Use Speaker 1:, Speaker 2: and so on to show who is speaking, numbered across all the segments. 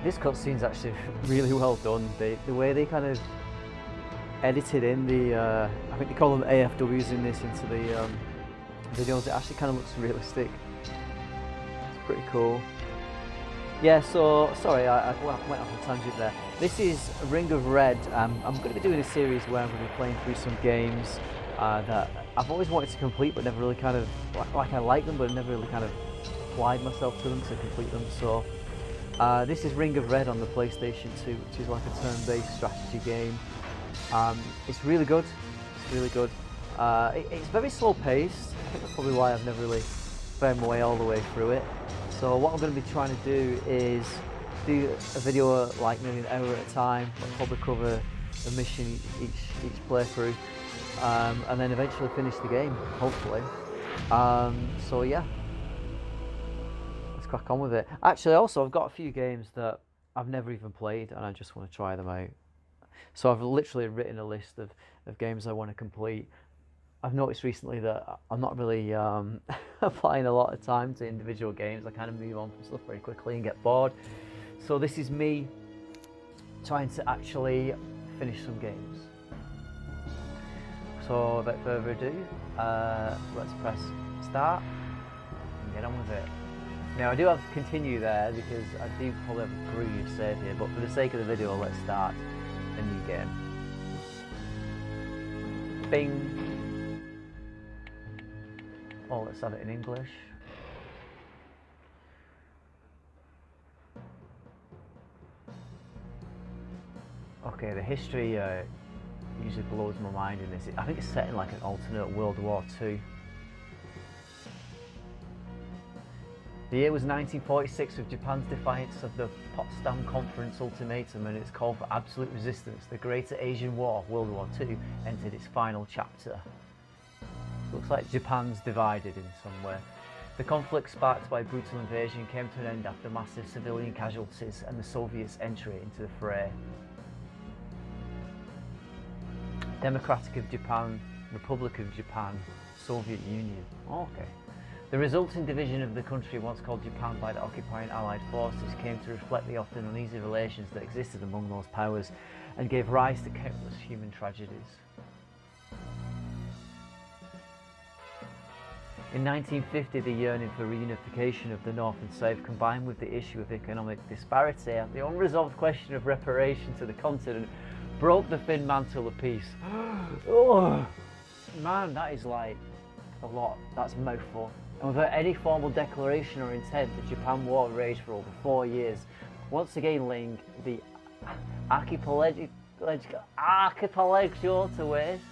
Speaker 1: This cutscene's actually really well done. The way they kind of edited in the, I think they call them AFWs in this, into the videos, it actually kind of looks realistic. It's pretty cool. Yeah, so, sorry, I went off a tangent there. This is Ring of Red. I'm going to be doing a series where I'm going to be playing through some games that I've always wanted to complete, but never really kind of, like I like them, but never really kind of applied myself to them to complete them. So this is Ring of Red on the PlayStation 2, which is like a turn-based strategy game. It's really good. It's really good. It's very slow-paced. I think that's probably why I've never really found my way all the way through it. So what I'm going to be trying to do is do a video like maybe an hour at a time. I'll probably cover a mission each playthrough, and then eventually finish the game, hopefully. So yeah, let's crack on with it. Actually, also I've got a few games that I've never even played, and I just want to try them out. So I've literally written a list of games I want to complete. I've noticed recently that I'm not really applying a lot of time to individual games. I kind of move on from stuff very quickly and get bored. So this is me trying to actually finish some games. So without further ado, let's press start and get on with it. Now I do have to continue there because I do probably have a previous save here, but for the sake of the video, let's start a new game. Bing. Oh, let's have it in English. Okay, the history usually blows my mind in this. I think it's set in like an alternate World War II. The year was 1946, with Japan's defiance of the Potsdam Conference ultimatum and its call for absolute resistance. The Greater Asian War, World War II, entered its final chapter. Looks like Japan's divided in some way. The conflict, sparked by brutal invasion, came to an end after massive civilian casualties and the Soviets' entry into the fray. Democratic of Japan, Republic of Japan, Soviet Union. Oh, okay. The resulting division of the country, once called Japan by the occupying Allied forces, came to reflect the often uneasy relations that existed among those powers and gave rise to countless human tragedies. In 1950, the yearning for reunification of the North and South, combined with the issue of economic disparity and the unresolved question of reparation to the continent, broke the thin mantle of peace. Oh, man, that is like a lot. That's a mouthful. And without any formal declaration or intent, the Japan War raged for over 4 years, once again laying the archipelago to waste.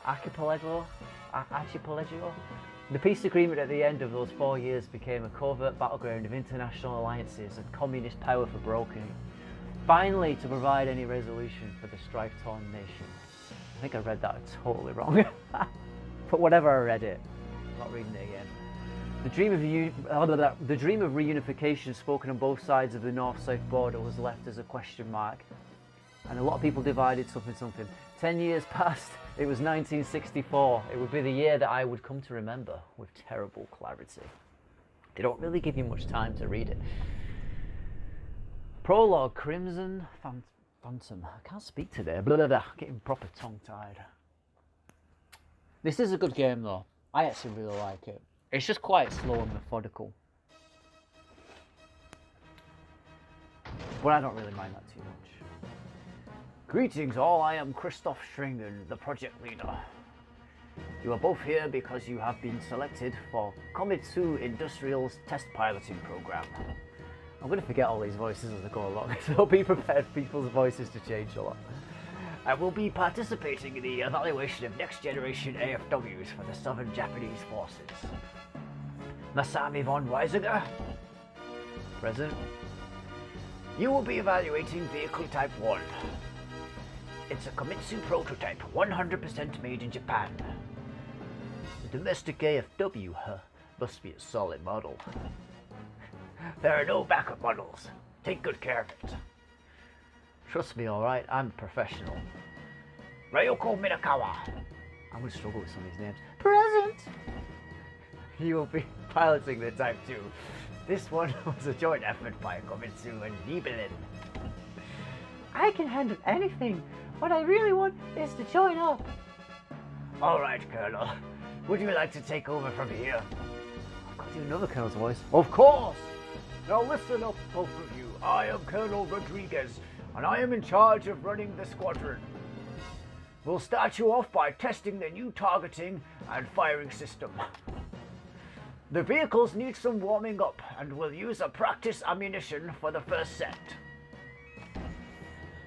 Speaker 1: Archipelago? The peace agreement at the end of those 4 years became a covert battleground of international alliances and communist power for brokering, finally to provide any resolution for the strife-torn nation. I think I read that totally wrong, but whatever, I read it. I'm not reading it again. The dream of reunification spoken on both sides of the North-South border was left as a question mark, and a lot of people divided something. 10 years passed. It was 1964. It would be the year that I would come to remember with terrible clarity. They don't really give you much time to read it. Prologue, Crimson Phantom. I can't speak today. Getting proper tongue-tied. This is a good game though. I actually really like it. It's just quite slow and methodical. But I don't really mind that too much. Greetings all, I am Christoph Stringen, the project leader. You are both here because you have been selected for Komitsu Industrial's test piloting program. I'm going to forget all these voices as I go along, so be prepared for people's voices to change a lot. I will be participating in the evaluation of next generation AFWs for the Southern Japanese forces. Masami von Weisiger, present. You will be evaluating vehicle type 1. It's a Komitsu prototype, 100% made in Japan. The domestic AFW must be a solid model. There are no backup models. Take good care of it. Trust me, alright, I'm a professional. Ryoko Minakawa. I'm going to struggle with some of these names. Present! you will be piloting the Type 2. This one was a joint effort by Komitsu and Nibelin.
Speaker 2: I can handle anything. What I really want is to join up.
Speaker 1: All right, Colonel. Would you like to take over from here? I've got to do another Colonel's voice. Of course! Now listen up, both of you. I am Colonel Rodriguez, and I am in charge of running the squadron. We'll start you off by testing the new targeting and firing system. The vehicles need some warming up, and we'll use a practice ammunition for the first set.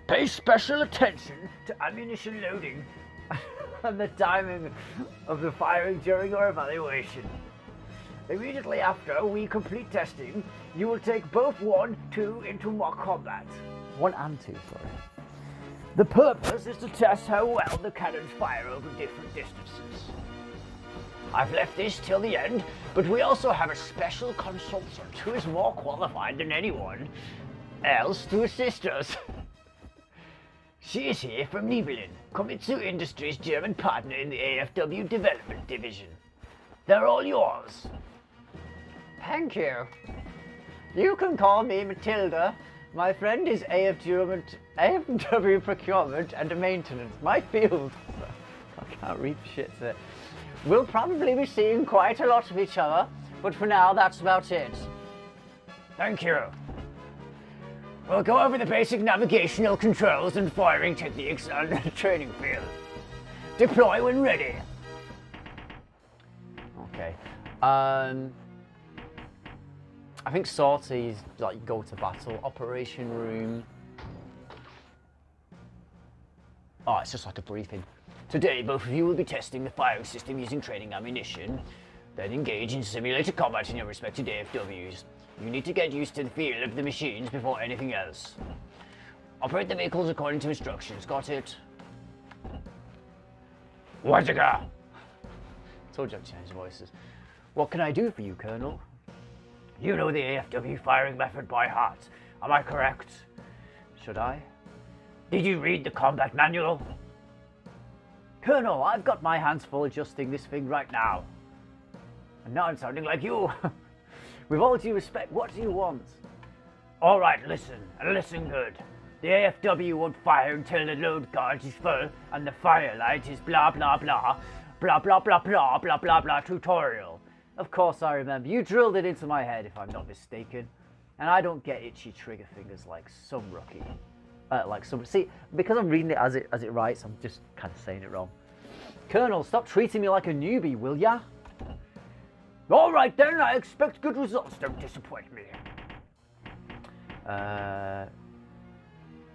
Speaker 1: Pay special attention to ammunition loading and the timing of the firing during your evaluation. Immediately after we complete testing, you will take both 1, 2 into mock combat.
Speaker 2: 1 and 2, sorry.
Speaker 1: The purpose is to test how well the cannons fire over different distances. I've left this till the end, but we also have a special consultant who is more qualified than anyone else to assist us. She is here from Nibelin, Komitsu Industries' German partner in the AFW Development Division. They're all yours.
Speaker 2: Thank you. You can call me Matilda. My friend is AFW Procurement and Maintenance, my field. I can't read shit today. We'll probably be seeing quite a lot of each other, but for now, that's about it.
Speaker 1: Thank you. We'll go over the basic navigational controls and firing techniques on the training field. Deploy when ready.
Speaker 2: Okay. I think sorties, like, go to battle. Operation room.
Speaker 1: Oh, it's just like a briefing. Today, both of you will be testing the firing system using training ammunition. Then engage in simulated combat in your respective AFWs. You need to get used to the feel of the machines before anything else. Operate the vehicles according to instructions. Got it? Wajiga!
Speaker 2: Told you I'd change voices. What can I do for you, Colonel?
Speaker 1: You know the AFW firing method by heart. Am I correct?
Speaker 2: Should I?
Speaker 1: Did you read the combat manual?
Speaker 2: Colonel, I've got my hands full adjusting this thing right now.
Speaker 1: And now I'm sounding like you.
Speaker 2: With all due respect, what do you want?
Speaker 1: All right, listen, and listen good. The AFW won't fire until the load gauge is full and the fire light is blah blah blah, blah blah blah blah blah blah blah tutorial.
Speaker 2: Of course I remember. You drilled it into my head, if I'm not mistaken. And I don't get itchy trigger fingers like some rookie. See, because I'm reading it as it writes, I'm just kind of saying it wrong. Colonel, stop treating me like a newbie, will ya?
Speaker 1: All right then, I expect good results. Don't disappoint me.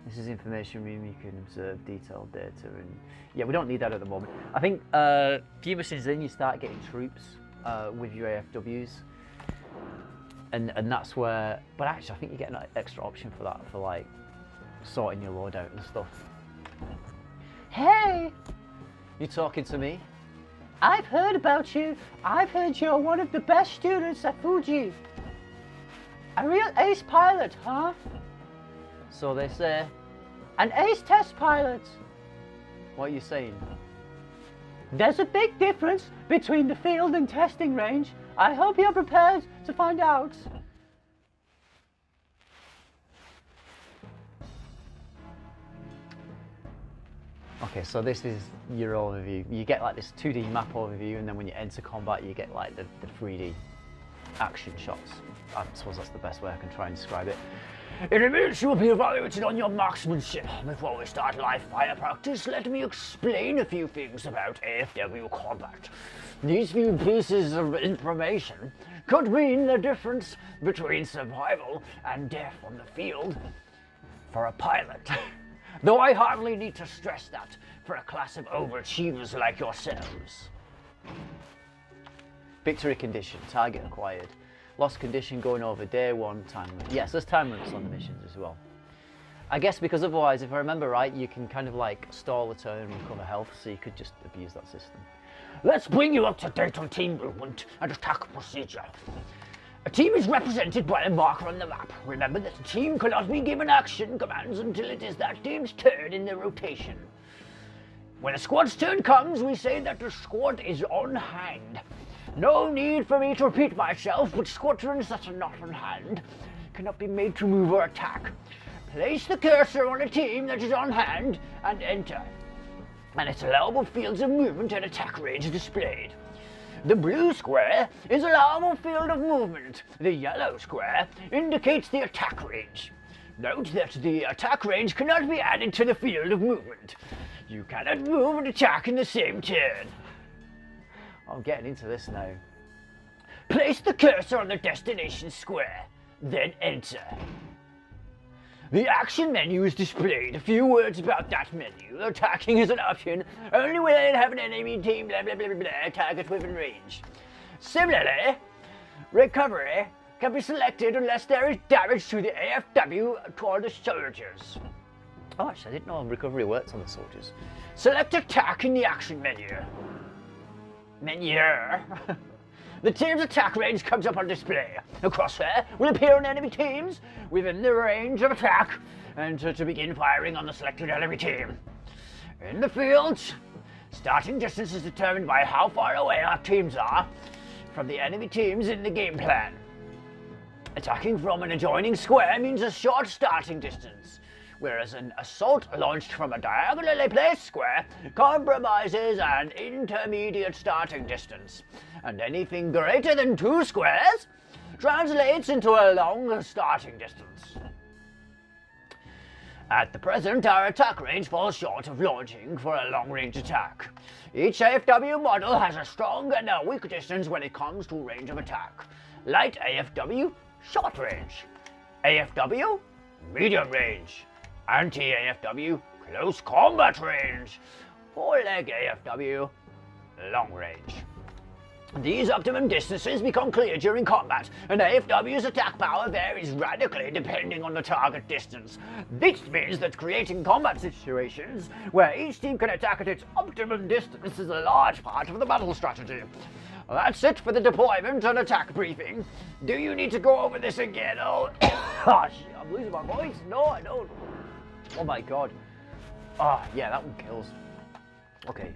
Speaker 2: This is information room. You can observe detailed data, and yeah, we don't need that at the moment. I think a few missions in, you start getting troops with your AFWs, and that's where. But actually, I think you get an extra option for that, for like sorting your loadout and stuff. Hey, you talking to me? I've heard about you. I've heard you're one of the best students at Fuji. A real ace pilot, huh? So they say. An ace test pilot. What are you saying? There's a big difference between the field and testing range. I hope you're prepared to find out. Okay, so this is your overview. You get like this 2D map overview, and then when you enter combat, you get like the 3D action shots. I suppose that's the best way I can try and describe it.
Speaker 1: In a minute, you will be evaluated on your marksmanship. Before we start live fire practice, let me explain a few things about AFW combat. These few pieces of information could mean the difference between survival and death on the field for a pilot. Though I hardly need to stress that for a class of overachievers like yourselves.
Speaker 2: Victory condition, target acquired. Lost condition going over day 1, time limit. Yes, there's time limits on the missions as well. I guess because otherwise, if I remember right, you can kind of like stall a turn and recover health, so you could just abuse that system.
Speaker 1: Let's bring you up to date on team movement and attack procedure. A team is represented by a marker on the map. Remember that the team cannot be given action commands until it is that team's turn in the rotation. When a squad's turn comes, we say that the squad is on hand.
Speaker 2: No need for me to repeat myself, but squadrons that are not on hand cannot be made to move or attack. Place the cursor on a team that is on hand and enter, and its allowable fields of movement and attack range displayed. The blue square is allowable field of movement. The yellow square indicates the attack range. Note that the attack range cannot be added to the field of movement. You cannot move and attack in the same turn.
Speaker 1: I'm getting into this now.
Speaker 2: Place the cursor on the destination square, then enter. The action menu is displayed. A few words about that menu. Attacking is an option only when I have an enemy team, blah blah blah blah blah, target within range. Similarly, recovery can be selected unless there is damage to the AFW or the soldiers.
Speaker 1: Oh, actually, I didn't know recovery worked on the soldiers.
Speaker 2: Select attack in the action menu. The team's attack range comes up on display. A crosshair will appear on enemy teams within the range of attack, and to begin firing on the selected enemy team. In the fields, starting distance is determined by how far away our teams are from the enemy teams in the game plan. Attacking from an adjoining square means a short starting distance, whereas an assault launched from a diagonally placed square compromises an intermediate starting distance, and anything greater than 2 squares translates into a long starting distance. At the present, our attack range falls short of launching for a long-range attack. Each AFW model has a strong and a weak distance when it comes to range of attack. Light AFW, short range. AFW, medium range. Anti-AFW, close combat range. 4-leg AFW, long range. These optimum distances become clear during combat, and AFW's attack power varies radically depending on the target distance. This means that creating combat situations where each team can attack at its optimum distance is a large part of the battle strategy. That's it for the deployment and attack briefing. Do you need to go over this again? Oh, gosh, I'm losing my voice. No, I don't. Oh my god. Ah, yeah, that one kills. Okay,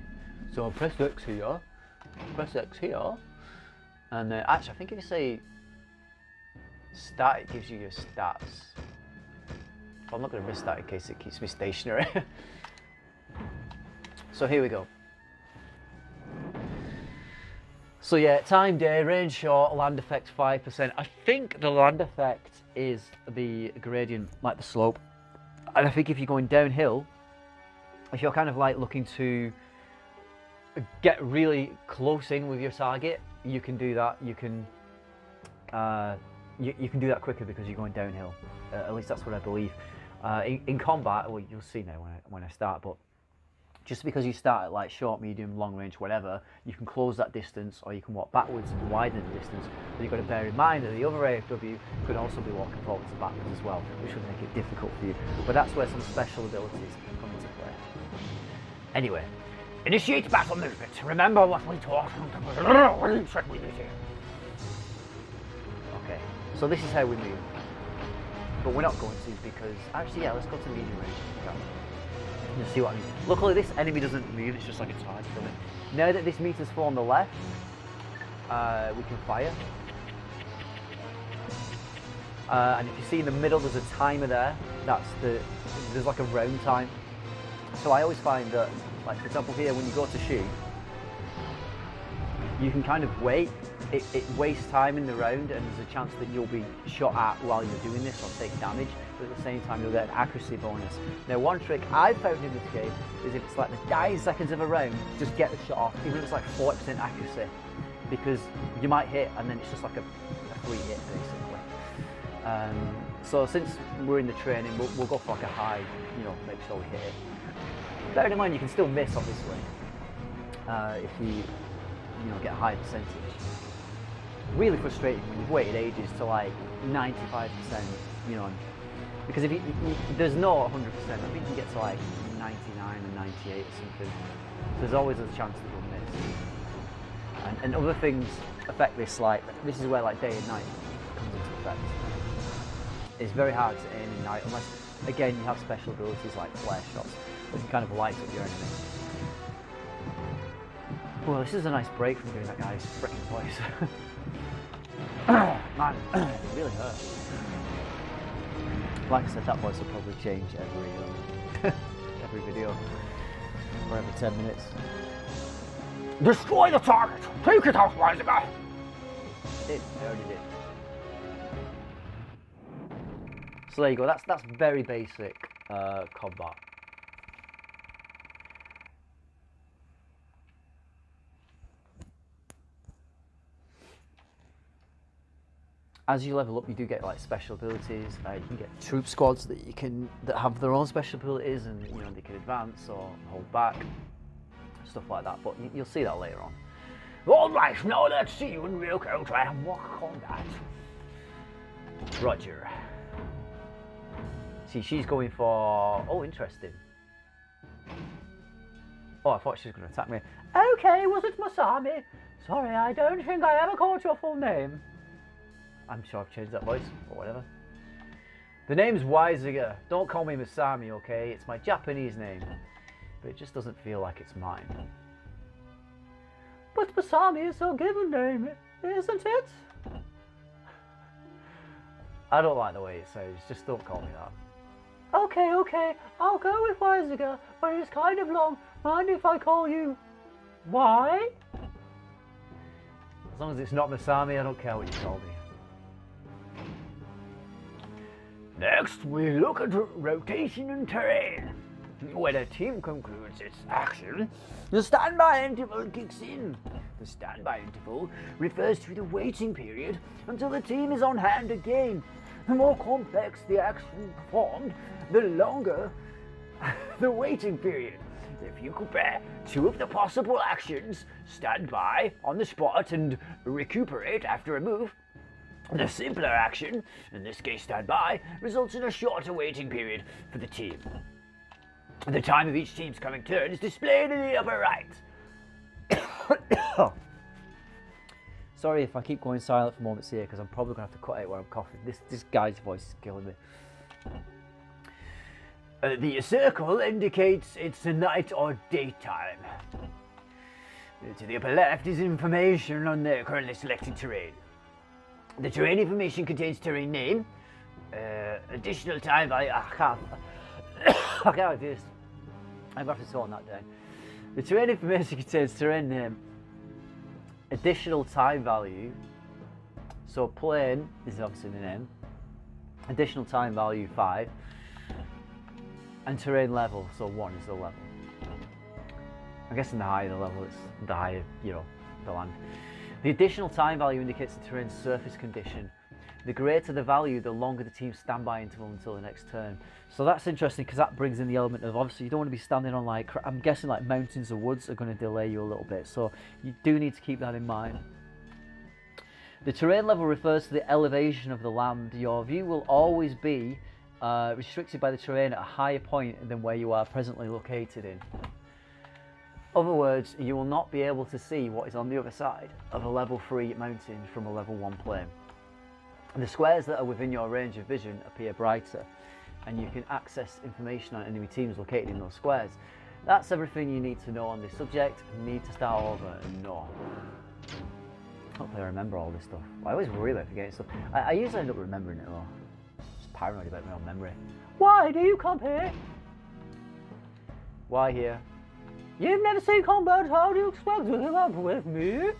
Speaker 2: so press X here. Press X here, and actually I think if you say start, it gives you your stats. But I'm not going to miss that in case it keeps me stationary. So here we go. So yeah, time, day, range short, land effect 5%. I think the land effect is the gradient, like the slope. And I think if you're going downhill, if you're kind of like looking to get really close in with your target, you can do that. You can you can do that quicker because you're going downhill. At least that's what I believe. In combat, well, you'll see now when I start, but just because you start at like short, medium, long range, whatever, you can close that distance or you can walk backwards and widen the distance. But you've got to bear in mind that the other AFW could also be walking forwards and backwards as well, which would make it difficult for you. But that's where some special abilities come into play. Anyway. Initiate battle movement. Remember what we talked about. Okay, so this is how we move. But we're not going to because, actually yeah, let's go to medium range. You'll see what I mean. Luckily this enemy doesn't move, it's just like a target for me. Now that this meter's full on the left, we can fire. And if you see in the middle there's a timer there, there's like a round time. So I always find that, like for example here, when you go to shoot, you can kind of wait. It wastes time in the round, and there's a chance that you'll be shot at while you're doing this or take damage, but at the same time you'll get an accuracy bonus. Now one trick I've found in this game is if it's like the dying seconds of a round, just get the shot off, even if it's like 40% accuracy, because you might hit and then it's just like a free hit basically. So since we're in the training, we'll go for like a high, make sure we hit it. Bearing in mind you can still miss obviously, if you get a high percentage. Really frustrating when you've waited ages to like 95%, because if there's no 100%, I think you can get to like 99 and 98 or something. So there's always a chance that you'll miss. And other things affect this, like this is where like day and night comes into effect. It's very hard to aim in night unless, again, you have special abilities like flare shots that can kind of light up your enemy.
Speaker 1: Well, this is a nice break from doing that guy's freaking voice. Man, it really hurts. Like I said, that voice will probably change every video, or every 10 minutes.
Speaker 2: Destroy the target! Take it out, Weisiger!
Speaker 1: It already did. So there you go, that's very basic combat. As you level up, you do get like special abilities. You can get troop squads that have their own special abilities, and you know they can advance or hold back, stuff like that. But you'll see that later on.
Speaker 2: All right, now let's see you in real counter mock combat.
Speaker 1: Roger. See, she's going for. Oh, interesting. Oh, I thought she was going to attack me.
Speaker 2: Okay, was it Masami? Sorry, I don't think I ever called your full name.
Speaker 1: I'm sure I've changed that voice, or whatever. The name's Weisiger. Don't call me Masami, okay? It's my Japanese name. But it just doesn't feel like it's mine.
Speaker 2: But Masami is your given name, isn't it?
Speaker 1: I don't like the way it sounds. Just don't call me that.
Speaker 2: Okay. I'll go with Weisiger, but it's kind of long. Mind if I call you... Why?
Speaker 1: As long as it's not Masami, I don't care what you call me.
Speaker 2: Next, we look at rotation and terrain. When a team concludes its action, the standby interval kicks in. The standby interval refers to the waiting period until the team is on hand again. The more complex the action performed, the longer the waiting period. If you compare two of the possible actions, standby, on the spot, and recuperate after a move, the simpler action, in this case standby, results in a shorter waiting period for the team. The time of each team's coming turn is displayed in the upper right.
Speaker 1: Sorry if I keep going silent for moments here, because I'm probably going to have to cut out where I'm coughing. This guy's voice is killing me.
Speaker 2: The circle indicates it's night or daytime. To the upper left is information on the currently selected terrain. The terrain information contains terrain name, additional time value. I can't do this. I'm going to have to tone that down. The terrain information contains terrain name, additional time value. So plane is obviously the name. Additional time value 5, and terrain level. So 1 is the level. I'm guessing the higher the level, it's the higher, you know, the land. The additional time value indicates the terrain's surface condition. The greater the value, the longer the team's standby interval until the next turn. So that's interesting because that brings in the element of, obviously you don't want to be standing on, like, I'm guessing like mountains or woods are going to delay you a little bit. So you do need to keep that in mind. The terrain level refers to the elevation of the land. Your view will always be restricted by the terrain at a higher point than where you are presently located in. Other words, you will not be able to see what is on the other side of a level 3 mountain from a level 1 plane. The squares that are within your range of vision appear brighter, and you can access information on enemy teams located in those squares. That's everything you need to know on this subject. You need to start over and know. Hopefully I remember all this stuff. I always worry about forgetting stuff. I usually end up remembering it though. Just paranoid about my own memory. Why do you come here?
Speaker 1: Why here?
Speaker 2: You've never seen combat, how do you expect to come up with me?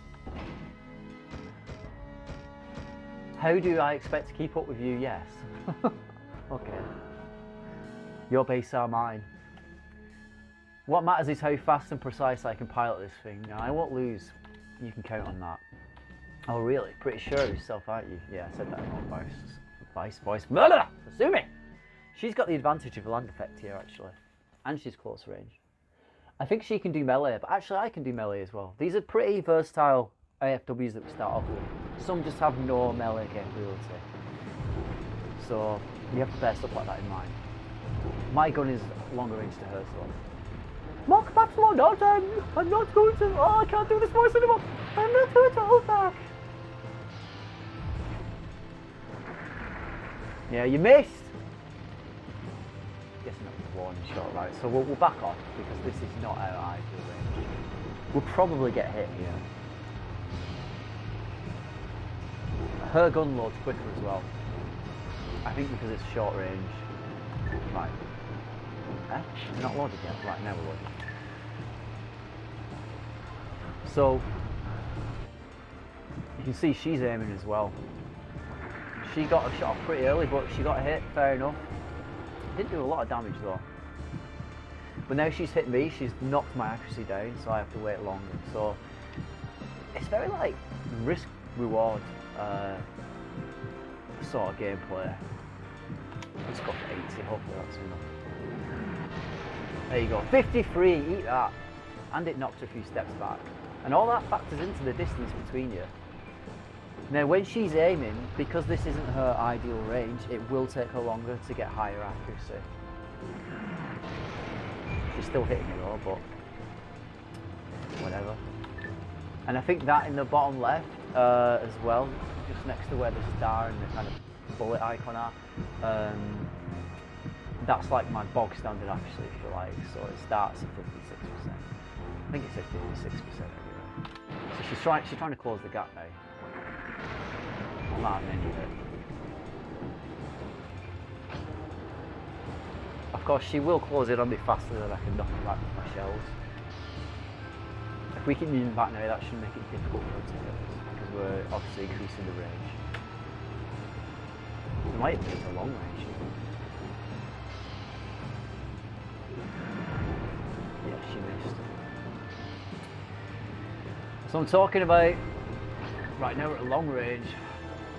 Speaker 1: How do I expect to keep up with you? Yes. Okay. Your base are mine. What matters is how fast and precise I can pilot this thing. Now, I won't lose. You can count on that. Oh really? Pretty sure of yourself, aren't you? Yeah, I said that in my voice. Sue me! She's got the advantage of a land effect here actually. And she's close range. I think she can do melee, but actually I can do melee as well. These are pretty versatile AFWs that we start off with. Some just have no melee capability. So you have to bear stuff like that in mind. My gun is longer range to hers though.
Speaker 2: Mock battle or not, I'm not going to... Oh, I can't do this voice anymore. I'm not going to hold back.
Speaker 1: Yeah, you missed. Guessing that was a warning shot, right? So we'll back off because this is not out of ideal range.
Speaker 2: will probably get hit here. Her gun loads quicker as well. I think because it's short range. Right. Eh? We're not loaded yet. Right, now we're loaded. So, you can see she's aiming as well. She got a shot off pretty early, but she got hit, fair enough. Didn't do a lot of damage though. But now she's hit me, she's knocked my accuracy down, so I have to wait longer. So, it's very like risk-reward sort of gameplay. Let's go for 80, hopefully that's enough. There you go, 53, eat that. And it knocked her a few steps back. And all that factors into the distance between you. Now when she's aiming, because this isn't her ideal range, it will take her longer to get higher accuracy. She's still hitting me though, but whatever. And I think that in the bottom left as well, just next to where the star and the kind of bullet icon are, that's like my bog standard accuracy, if you like. So it starts at 56%. I think it's at 56% anyway. So she's trying to close the gap now. I'm not having any of it. Of course, she will close in on me faster than I can knock her back with my shells. If we keep moving back now, that should make it difficult for her to hit us, because we're obviously increasing the range. We might even hit a long range. Yeah, she missed. So I'm talking about, right now we're at long range,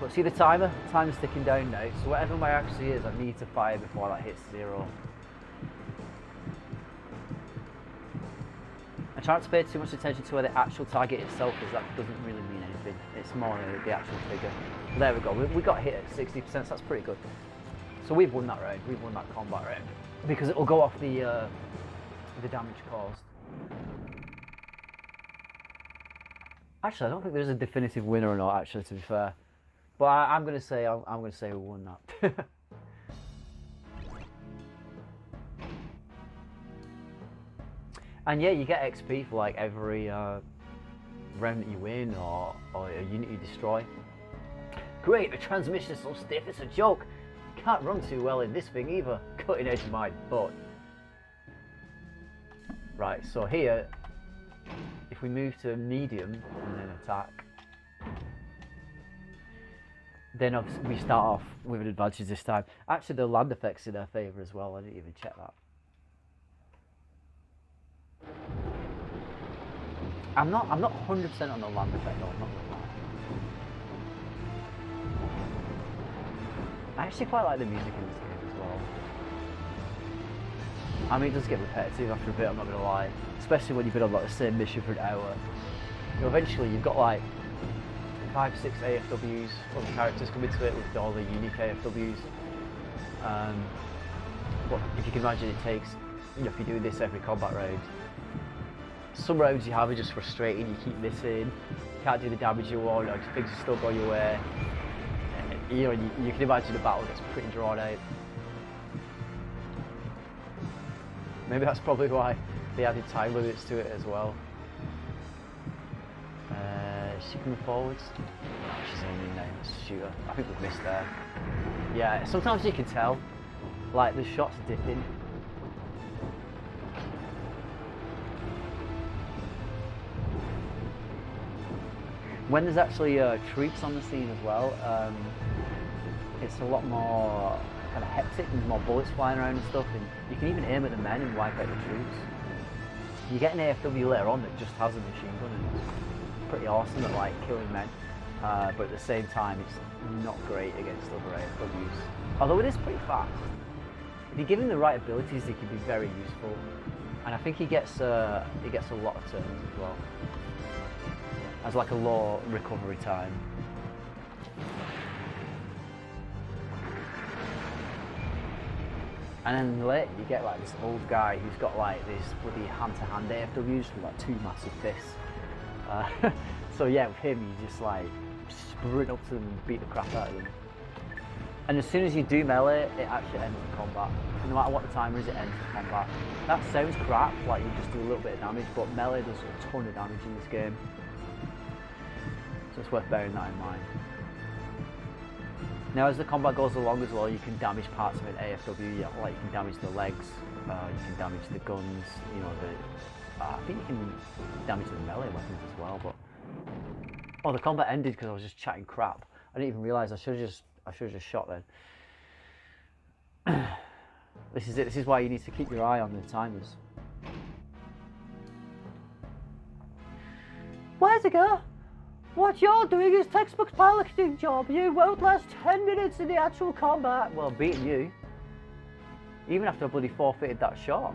Speaker 2: but see the timer? The timer's ticking down now, so whatever my accuracy is, I need to fire before that hits 0. I try not to pay too much attention to where the actual target itself is, that doesn't really mean anything, it's more the actual figure. There we go, we got hit at 60%, so that's pretty good. So we've won that round, we've won that combat round, because it will go off the damage caused. Actually, I don't think there's a definitive winner or not, actually, to be fair. But I'm going to say we won that. And yeah, you get XP for like every round that you win or a unit you destroy. Great, the transmission is so stiff, it's a joke. Can't run too well in this thing either. Cutting edge of my butt. Right, so here, if we move to medium and then attack, then obviously we start off with an advantage this time. Actually, the land effects in their favour as well. I didn't even check that. I'm not 100% on the land effect though, I'm not gonna lie. I actually quite like the music in this game as well. I mean, it does get repetitive after a bit, I'm not gonna lie. Especially when you've been on like the same mission for an hour. You know, eventually you've got like 5, 6 AFWs, other characters come into it with all the unique AFWs. But if you can imagine, it takes, you know, if you do this every combat round, some rounds you have are just frustrating, you keep missing, can't do the damage you want, or things are still going your way. You know, you can imagine a battle gets pretty drawn out. Maybe that's probably why they added time limits to it as well. Is she coming forwards? Oh, she's aiming now, let's shoot her. I think we've missed there. Yeah, sometimes you can tell, like the shots are dipping. When there's actually troops on the scene as well, it's a lot more kind of hectic, and there's more bullets flying around and stuff, and you can even aim at the men and wipe out the troops. You get an AFW later on that just has a machine gun, and it's pretty awesome at like killing men, but at the same time it's not great against other AFWs. Although it is pretty fast. If you give him the right abilities, he can be very useful, and I think he gets a lot of turns as well. Has like a low recovery time. And then later you get like this old guy who's got like this bloody hand-to-hand AFWs with like 2 massive fists. So yeah, with him you just like sprint up to them and beat the crap out of them.
Speaker 1: And as soon as you do melee, it actually ends the combat. No matter what the timer is, it ends the combat. That sounds crap, like you just do a little bit of damage, but melee does a ton of damage in this game. So it's worth bearing that in mind. Now as the combat goes along as well, you can damage parts of an AFW, like you can damage the legs, you can damage the guns, you know, I think you can damage the melee weapons as well, but... Oh, the combat ended because I was just chatting crap. I didn't even realise I should have just shot then. This is it, this is why you need to keep your eye on the timers.
Speaker 2: Where's it go? What you're doing is textbook piloting job. You won't last 10 minutes in the actual combat.
Speaker 1: Well, beating you. Even after I bloody forfeited that shot.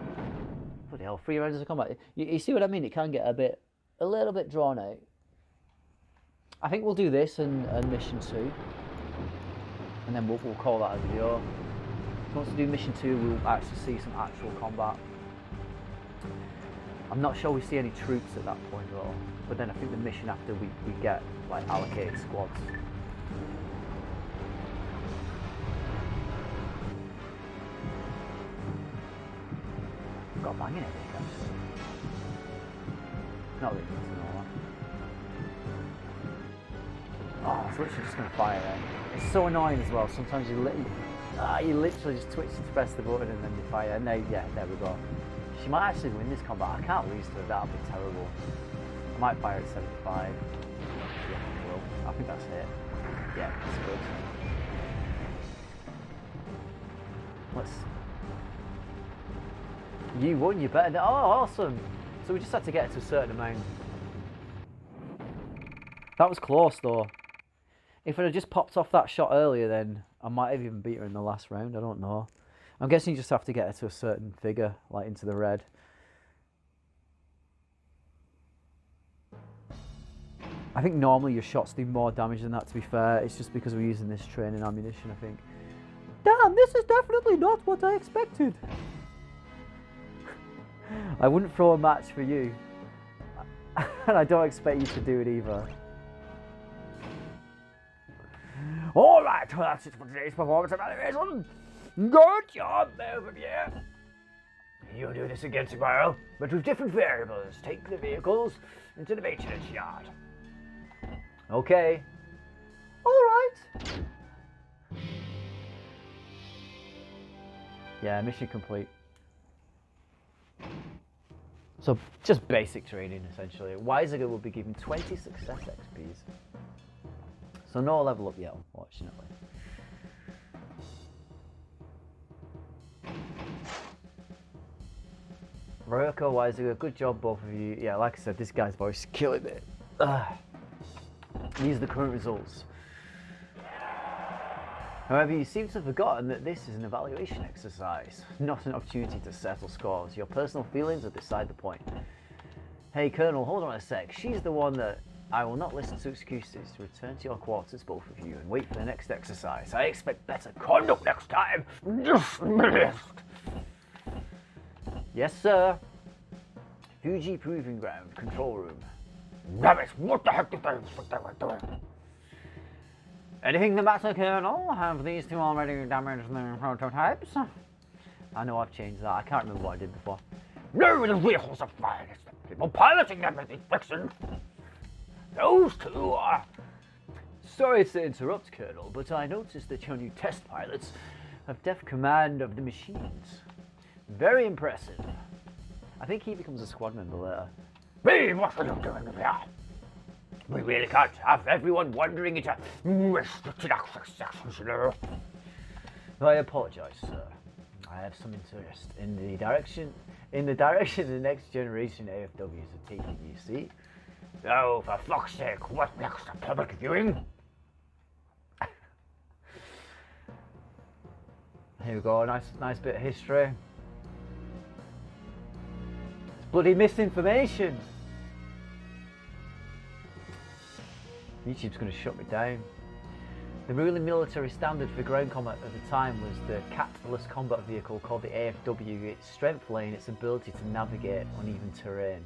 Speaker 1: Bloody hell, 3 rounds of combat. You see what I mean? It can get a little bit drawn out. I think we'll do this and mission 2. And then we'll call that a video. Once we do mission 2, we'll actually see some actual combat. I'm not sure we see any troops at that point at all. But then I think the mission after we get like allocated squads. Got a bang in it, actually. Not really good to know that. Oh, it's literally just going to fire then. It's so annoying as well. Sometimes you literally just twitch to press the button and then you fire. And there we go. She might actually win this combat. I can't lose to her. That'll be terrible. I might fire at 75. Yeah, I will. I think that's it. Yeah, that's good. You won, you better. Oh, awesome. So we just had to get it to a certain amount. That was close though. If it had just popped off that shot earlier, then I might have even beat her in the last round. I don't know. I'm guessing you just have to get her to a certain figure, like into the red. I think normally your shots do more damage than that, to be fair. It's just because we're using this training ammunition, I think.
Speaker 2: Damn, this is definitely not what I expected.
Speaker 1: I wouldn't throw a match for you. And I don't expect you to do it either. Alright, well that's it for today's performance evaluation. Good job, over here. You'll do this again tomorrow, but with different variables. Take the vehicles into the maintenance yard. Okay.
Speaker 2: Alright.
Speaker 1: Yeah, mission complete. So, just basic training, essentially. Weisiger will be given 20 success XPs. So no level up yet, unfortunately. Ryoko, Weisiger, good job both of you. Yeah, like I said, this guy's voice is killing it. These are the current results. However, you seem to have forgotten that this is an evaluation exercise, not an opportunity to settle scores. Your personal feelings are beside the point. Hey Colonel, hold on a sec. She's the one that I will not listen to excuses. Return to your quarters, both of you, and wait for the next exercise. I expect better conduct next time. Yes, sir. Fuji Proving Ground, control room. Damn it, what the heck did they think they were doing? Anything the matter, Colonel? Have these two already damaged their prototypes? I know I've changed that. I can't remember what I did before. No, the vehicles are fine. It's the people piloting them that need fixing. Those two are... Sorry to interrupt, Colonel, but I noticed that your new test pilots have deft command of the machines. Very impressive. I think he becomes a squad member later. Hey, what are you doing here? We really can't have everyone wandering into restricted access sections, you know. I apologise, sir. I have some interest in the direction the next generation AFWs are taking, you see. Oh, for fuck's sake, what next? A public viewing? Here we go, nice bit of history. It's bloody misinformation. YouTube's going to shut me down. The ruling military standard for ground combat at the time was the catless combat vehicle called the AFW. Its strength lay in its ability to navigate uneven terrain.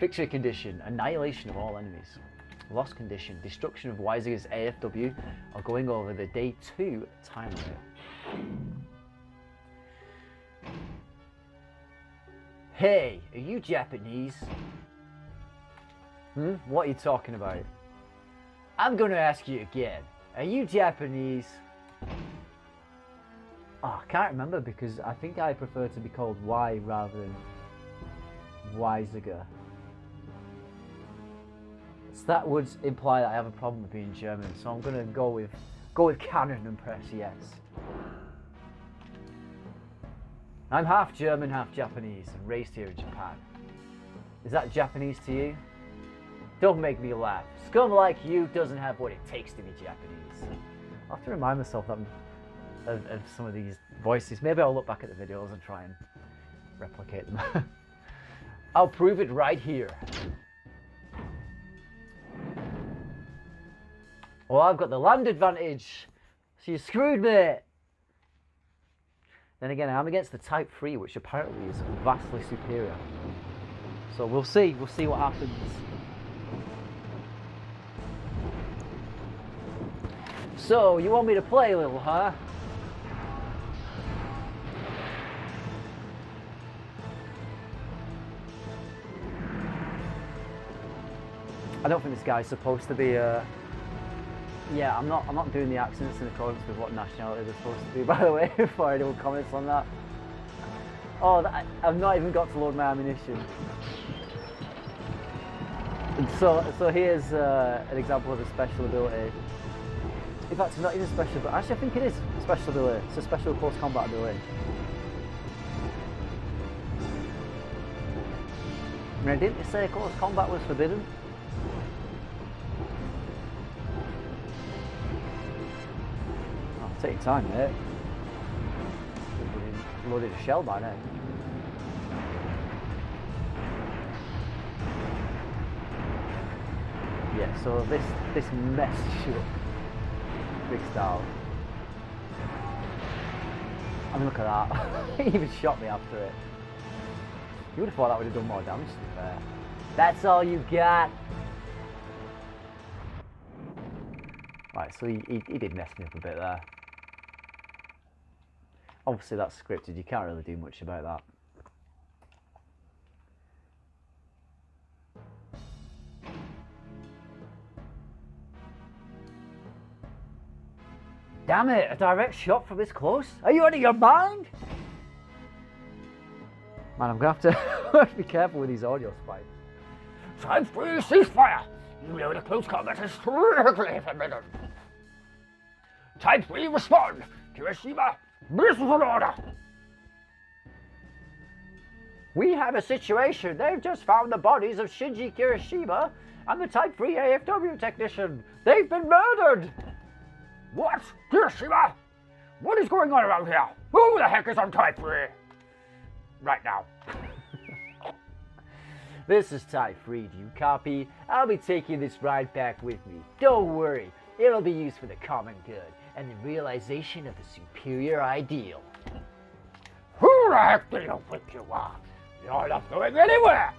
Speaker 1: Victory condition, annihilation of all enemies. Lost condition, destruction of Weisinger's AFW or going over the day 2 time limit. Hey, are you Japanese? What are you talking about? I'm gonna ask you again. Are you Japanese? Oh, I can't remember because I think I prefer to be called Y rather than Weisiger. So that would imply that I have a problem with being German, so I'm gonna go with canon and press yes. I'm half German, half Japanese, and raised here in Japan. Is that Japanese to you? Don't make me laugh. Scum like you doesn't have what it takes to be Japanese. I'll have to remind myself that of some of these voices. Maybe I'll look back at the videos and try and replicate them. I'll prove it right here. Well, I've got the land advantage, so you screwed me. Then again, I'm against the Type 3, which apparently is vastly superior. So we'll see what happens. So, you want me to play a little, huh? I don't think this guy's supposed to be yeah, I'm not doing the accents in accordance with what nationality they're supposed to be, by the way, before anyone comments on that. Oh, I've not even got to load my ammunition. And so here's an example of a special ability. In fact, it's not even special, but actually I think it is a special ability. It's a special close combat ability. I mean, didn't they say close combat was forbidden? Take your time, mate. Loaded a shell by now. Yeah, so this messed you up big style. I mean, look at that. He even shot me after it. You would have thought that would have done more damage, to be fair. That's all you got. Right, so he did mess me up a bit there. Obviously that's scripted, you can't really do much about that. Damn it, a direct shot from this close? Are you out of your mind? Man, I'm gonna have to be careful with these audio spikes.
Speaker 3: Type 3 ceasefire! You know the close combat is strictly forbidden. Type 3 respond! Kirishima, this is an order!
Speaker 2: We have a situation. They've just found the bodies of Shinji Kirishima and the Type 3 AFW technician. They've been murdered!
Speaker 3: What? Kirishima? What is going on around here? Who the heck is on Type 3? Right now.
Speaker 2: This is Type 3, do you copy? I'll be taking this ride back with me. Don't worry, it'll be used for the common good and the realization of a superior ideal.
Speaker 3: Who the heck do you think you are? You're not going anywhere!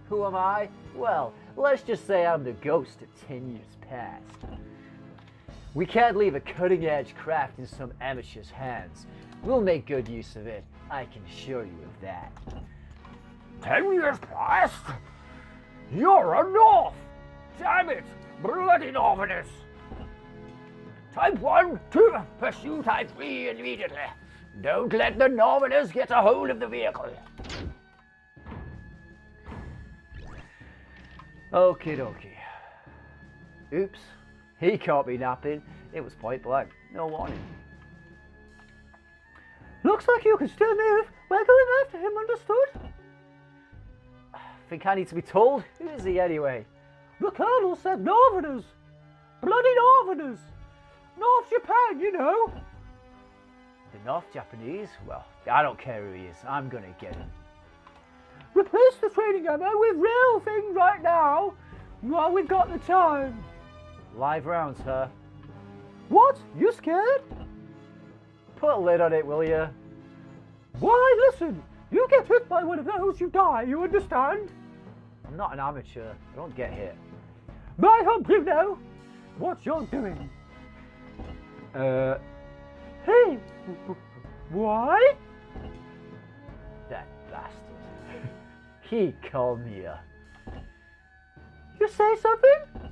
Speaker 2: Who am I? Well, let's just say I'm the ghost of 10 years past. We can't leave a cutting-edge craft in some amateur's hands. We'll make good use of it, I can assure you of that.
Speaker 3: 10 years past? You're a North! Damn it! Bloody Northerners! Type 1, 2, pursue Type 3 immediately. Don't let the Northerners get a hold of the vehicle.
Speaker 2: Okie dokie. Oops, he caught me napping. It was point blank, no warning. Looks like you can still move. We're going after him, understood? I think I need to be told. Who is he anyway? The Colonel said Northerners. Bloody Northerners. North Japan, you know. The North Japanese? Well, I don't care who he is. I'm gonna get him. Replace the training ammo with real things right now while we've got the time. Live rounds, huh? What? You scared? Put a lid on it, will you? Why, listen.
Speaker 3: You get hit by one of those, you die, you understand?
Speaker 1: I'm not an amateur. I don't get hit.
Speaker 3: I hope you know what you're doing. Hey, why?
Speaker 1: That bastard. He called me a...
Speaker 3: You say something?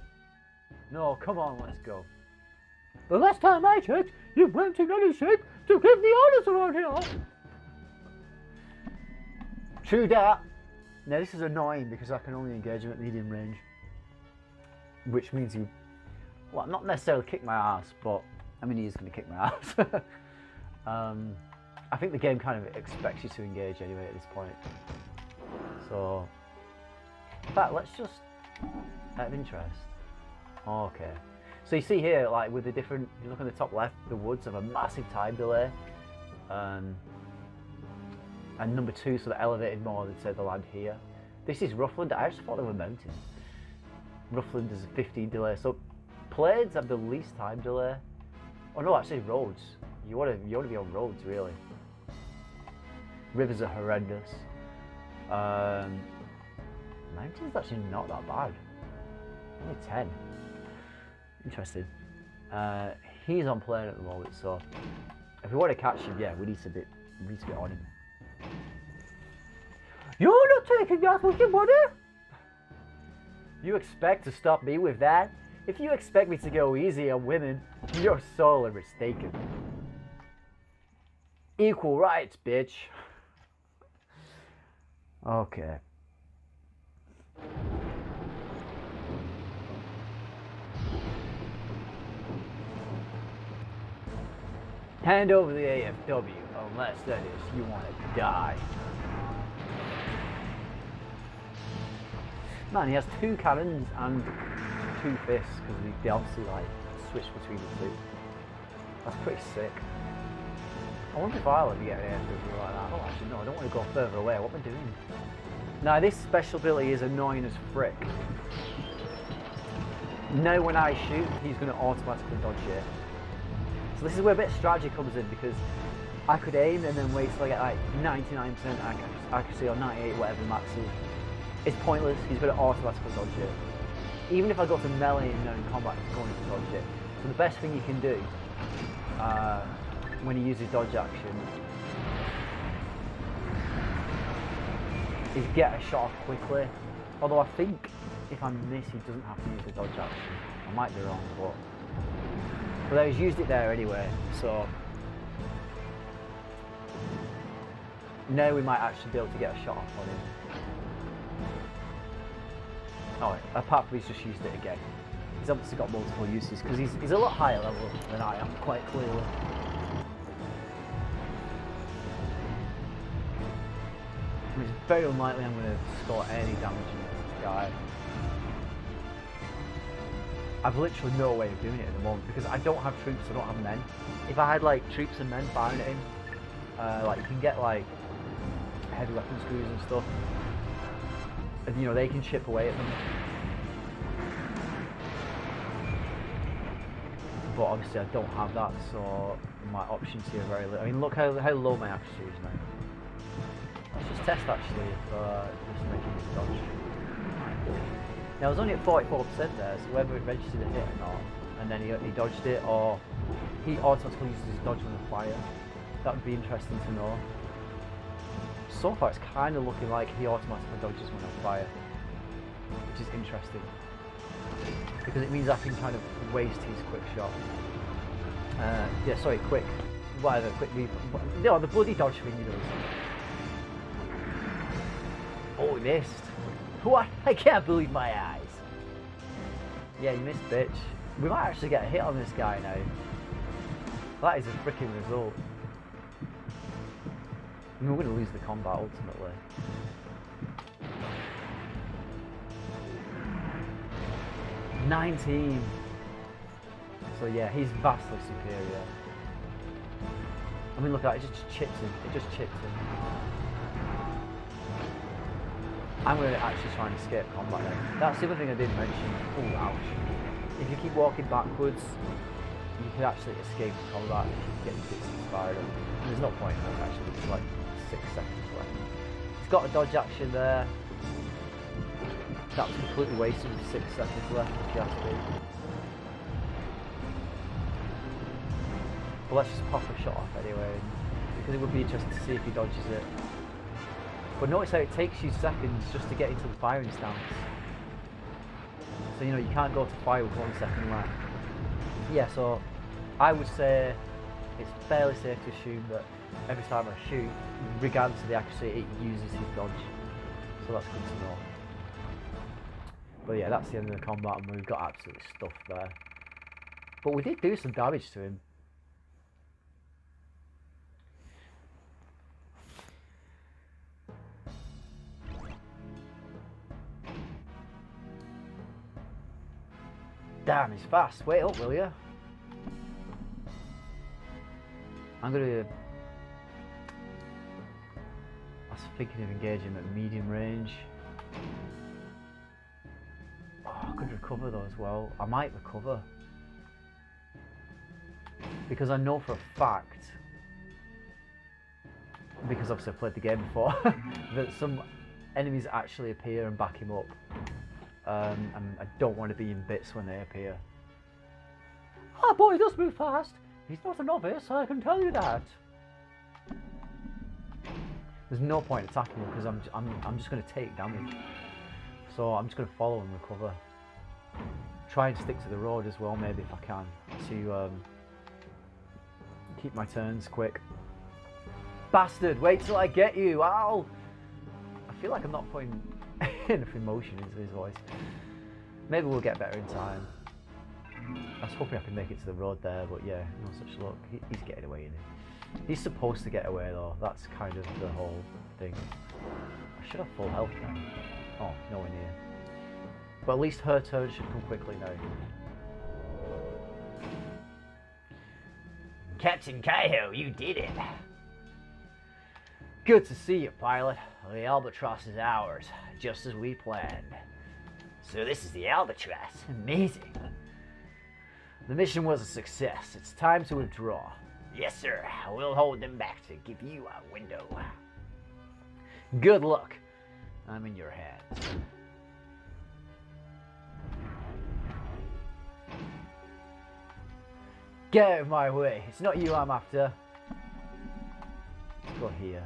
Speaker 1: No, come on, let's go.
Speaker 3: The last time I checked, you weren't in any shape to give the orders around here.
Speaker 1: True that. Now this is annoying because I can only engage him at medium range. Which means he... Well, not necessarily kick my ass, but... I mean, he is going to kick my ass. I think the game kind of expects you to engage anyway at this point. So... In fact, let's just... Out of interest. Okay. So you see here, like with the different... You look on the top left, the woods have a massive time delay. And number 2, so they're elevated more than say the land here. This is Roughland. I actually thought they were mountains. Roughland is a 15 delay. So Plains have the least time delay. Oh no, actually roads. You want to be on roads really. Rivers are horrendous. Mountains actually not that bad. Only 10. Interesting. He's on plane at the moment, so if we want to catch him, yeah, we need to get on him.
Speaker 3: You're not taking that with your money?
Speaker 1: You expect to stop me with that? If you expect me to go easy on women, you're sorely mistaken. Equal rights, bitch. Okay. Hand over the AFW, unless that is you want to die. Man, he has 2 cannons and 2 fists because they obviously like switch between the 2. That's pretty sick. I wonder if I'll ever get an AFW like that. Oh, actually no, I don't want to go further away. What am I doing? Now this special ability is annoying as frick. Now when I shoot, he's going to automatically dodge it. So this is where a bit of strategy comes in because I could aim and then wait till I get like 99% accuracy or 98, whatever the max is. It's pointless, he's going to automatically dodge it. Even if I go to melee and in combat, he's going to dodge it. So the best thing you can do when he uses dodge action is get a shot off quickly. Although I think if I miss, he doesn't have to use the dodge action. I might be wrong, but he's used it there anyway, so now we might actually be able to get a shot off on him. Oh, apart from he's just used it again. He's obviously got multiple uses because he's a lot higher level than I am, quite clearly. I mean, it's very unlikely I'm going to score any damage against this guy. I've literally no way of doing it at the moment because I don't have troops, I don't have men. If I had like troops and men firing at him, like you can get like heavy weapon screws and stuff, and you know they can chip away at them. But obviously I don't have that, so my options here are very little. I mean, look how low my accuracy is now. Let's just test actually if just making this dodge. Now I was only at 44% there, so whether it registered a hit or not, and then he dodged it, or he automatically uses his dodge when on fire. That would be interesting to know. So far it's kind of looking like he automatically dodges when on fire, which is interesting. Because it means I can kind of waste his quick shot. Yeah, sorry, quick. Whatever, quick move. No, the bloody dodge thing he does. Oh, he missed. What? I can't believe my eyes. Yeah, you missed, bitch. We might actually get a hit on this guy now. That is a freaking result. I mean, we're going to lose the combat ultimately. $19. So yeah, he's vastly superior. I mean, look at it, it just chips him. It just chips him. I'm going to actually try and escape combat now. That's the other thing I didn't mention. Oh, ouch. If you keep walking backwards, you can actually escape combat if you get your bits inspired. And there's no point in actually just like 6 seconds left. He's got a dodge action there. That was completely wasted with 6 seconds left, if you ask me. But let's just pop a shot off anyway, because it would be interesting to see if he dodges it. But notice how it takes you seconds just to get into the firing stance. So you know, you can't go to fire with 1 second left. Yeah, so I would say it's fairly safe to assume that every time I shoot, regardless of the accuracy, it uses his dodge. So that's good to know. But yeah, that's the end of the combat, and we've got absolutely stuffed there. But we did do some damage to him. Damn, he's fast. Wait up, will you? I'm gonna... I was thinking of engaging him at medium range. Oh, I could recover though as well. I might recover. Because I know for a fact, because obviously I've played the game before, that some enemies actually appear and back him up. And I don't want to be in bits when they appear.
Speaker 2: Our boy does move fast. He's not a novice, I can tell you that.
Speaker 1: There's no point attacking him because I'm just going to take damage. So I'm just going to follow and recover. Try and stick to the road as well, maybe if I can, to keep my turns quick. Bastard! Wait till I get you! Ow! I feel like I'm not putting enough emotion into his voice. Maybe we'll get better in time. I was hoping I could make it to the road there, but yeah, no such luck. He's getting away in it. He's supposed to get away though. That's kind of the whole thing. I should have full health now. Oh, nowhere near. But at least her turn should come quickly now.
Speaker 3: Captain Kaiho, you did it.
Speaker 2: Good to see you, pilot. The Albatross is ours, just as we planned.
Speaker 3: So this is the Albatross. Amazing.
Speaker 2: The mission was a success. It's time to withdraw.
Speaker 3: Yes, sir. We'll hold them back to give you a window.
Speaker 2: Good luck. I'm in your hands. Get out of my way. It's not you I'm after.
Speaker 1: Let's go here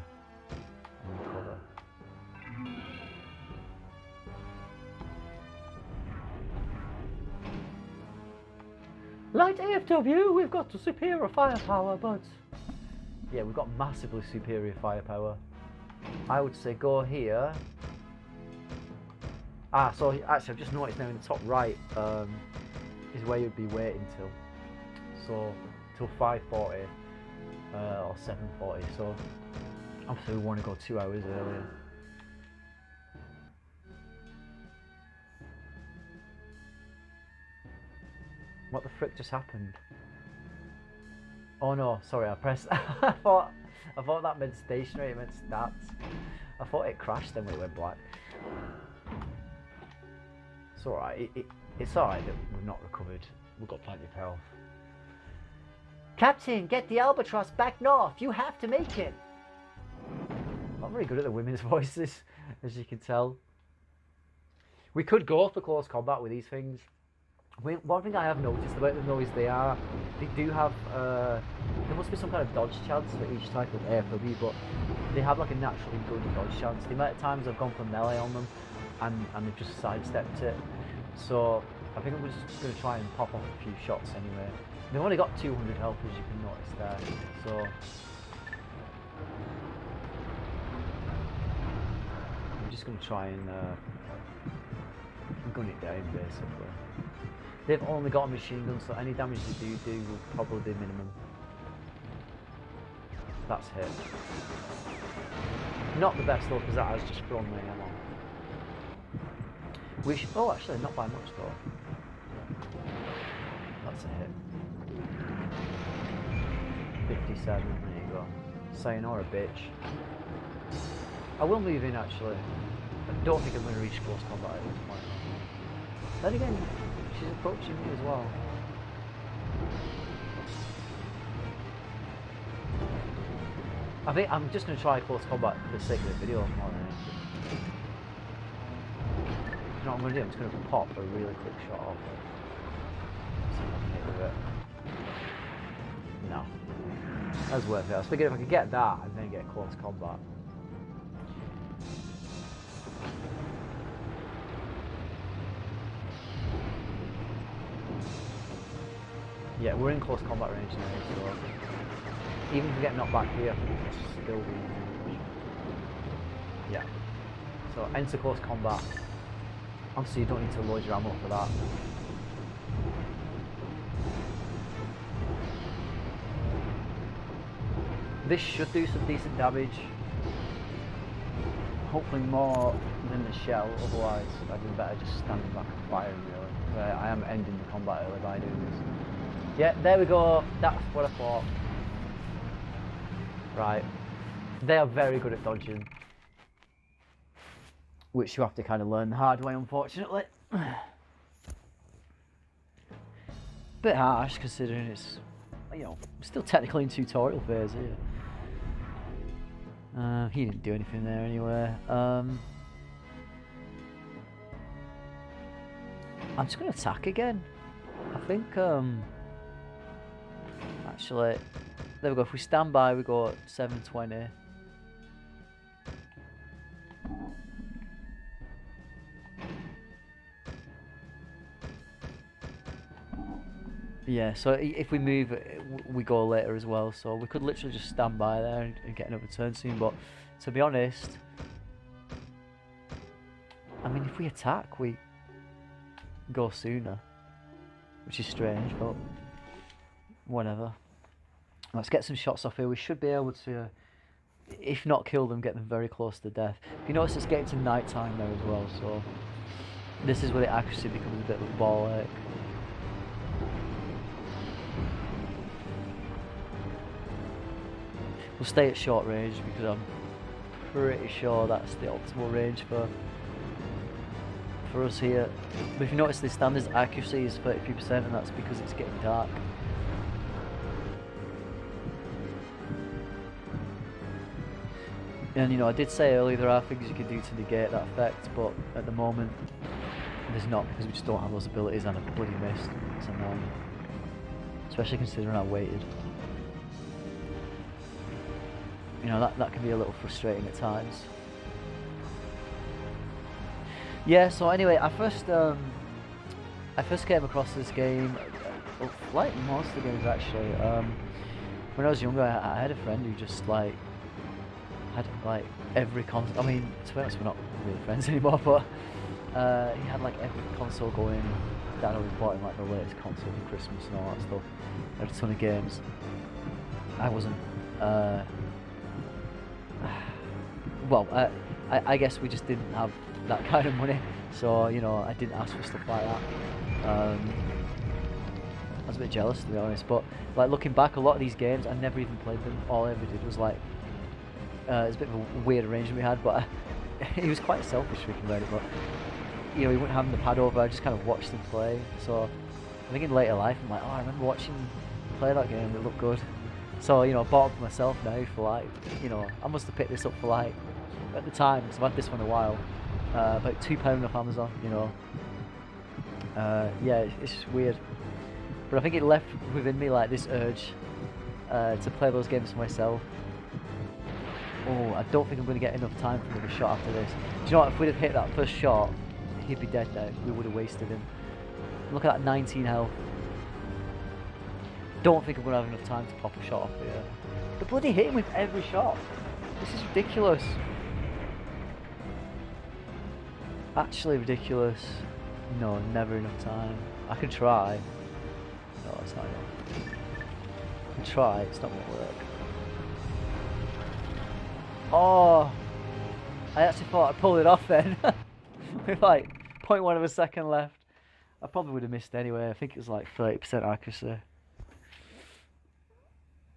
Speaker 1: and recover.
Speaker 2: Light AFW, we've got superior firepower, but...
Speaker 1: Yeah, we've got massively superior firepower. I would say go here. Ah, so actually I've just noticed now in the top right is where you'd be waiting till. So, till 5:40 or 7:40, so obviously we want to go 2 hours earlier. What the frick just happened? Oh no, sorry, I pressed. I thought that meant stationary, it meant stats. I thought it crashed then when it went black. It's alright, it's alright that we've not recovered. We've got plenty of health.
Speaker 2: Captain, get the Albatross back north. You have to make it.
Speaker 1: Not very good at the women's voices, as you can tell. We could go for close combat with these things. One thing I have noticed about them though is they do have, there must be some kind of dodge chance for each type of AFW, but they have like a naturally good dodge chance. The amount of times I've gone for melee on them and they've just sidestepped it. So I think I'm just going to try and pop off a few shots anyway. They've only got 200 health, as you can notice there, so I'm just going to try and gun it down basically. They've only got a machine gun, so any damage they do will probably be minimum. That's hit. Not the best though, because that has just thrown my ammo. Which, oh actually not by much though. That's a hit. 57, there you go. Sayonara, bitch. I will move in actually. I don't think I'm going to reach close combat at this point. Then again, she's approaching me as well. I think I'm just going to try close combat for the sake of the video more than anything. You know what I'm going to do? I'm just going to pop a really quick shot off. See if I can hit with it. No. That's worth it. I was thinking if I could get that and then get close combat. Yeah, we're in close combat range now, so even if we get knocked back here, I think we can still be in range. Yeah. So enter close combat. Obviously you don't need to load your ammo for that. This should do some decent damage. Hopefully more than the shell, otherwise I'd be better just standing back and firing really. But I am ending the combat early by doing this. Yeah, there we go. That's what I thought. Right. They are very good at dodging. Which you have to kind of learn the hard way, unfortunately. Bit harsh considering it's, you know, still technically in tutorial phase here. He didn't do anything there anyway. I'm just going to attack again. I think, actually, there we go. If we stand by, we go at 720. Yeah, so if we move, we go later as well. So we could literally just stand by there and get another turn soon. But to be honest, I mean, if we attack, we go sooner, which is strange, but whatever. Let's get some shots off here. We should be able to, if not kill them, get them very close to death. If you notice, it's getting to night time now as well. So this is where the accuracy becomes a bit of a ball ache. We'll stay at short range because I'm pretty sure that's the optimal range for us here. But if you notice, the standard accuracy is 33%, and that's because it's getting dark. And you know, I did say earlier there are things you can do to negate that effect, but at the moment there's not, because we just don't have those abilities, and I bloody missed. It's annoying, especially considering I waited. You know, that can be a little frustrating at times. Yeah, so anyway, I first came across this game, like most of the games actually, when I was younger. I had a friend who just like had like every console. I mean, to be honest, we're not really friends anymore, but he had like every console going. Dad always bought him like the latest console for Christmas and all that stuff. Had a ton of games. I wasn't. Well, I guess we just didn't have that kind of money, so you know, I didn't ask for stuff like that. I was a bit jealous, to be honest, but like looking back, a lot of these games I never even played them. All I ever did was like, it's a bit of a weird arrangement we had, but he was quite selfish thinking about it. But you know, he wouldn't have the pad over. I just kind of watched him play. So I think in later life, I'm like, oh, I remember watching him play that game. It looked good. So, you know, I bought it for myself now for like, you know, I must have picked this up for like, at the time, because I've had this one a while, about £2 off Amazon, you know. Yeah, it's just weird. But I think it left within me like this urge to play those games for myself. Oh, I don't think I'm going to get enough time for another shot after this. Do you know what, if we'd have hit that first shot, he'd be dead now. We would have wasted him. Look at that 19 health. Don't think I'm going to have enough time to pop a shot off here. But bloody hit him with every shot. This is ridiculous. Actually ridiculous. No, never enough time. I can try. No, it's not enough. I can try, it's not going to work. Oh! I actually thought I pulled it off then. With like 0.1 of a second left. I probably would have missed anyway. I think it was like 30% accuracy.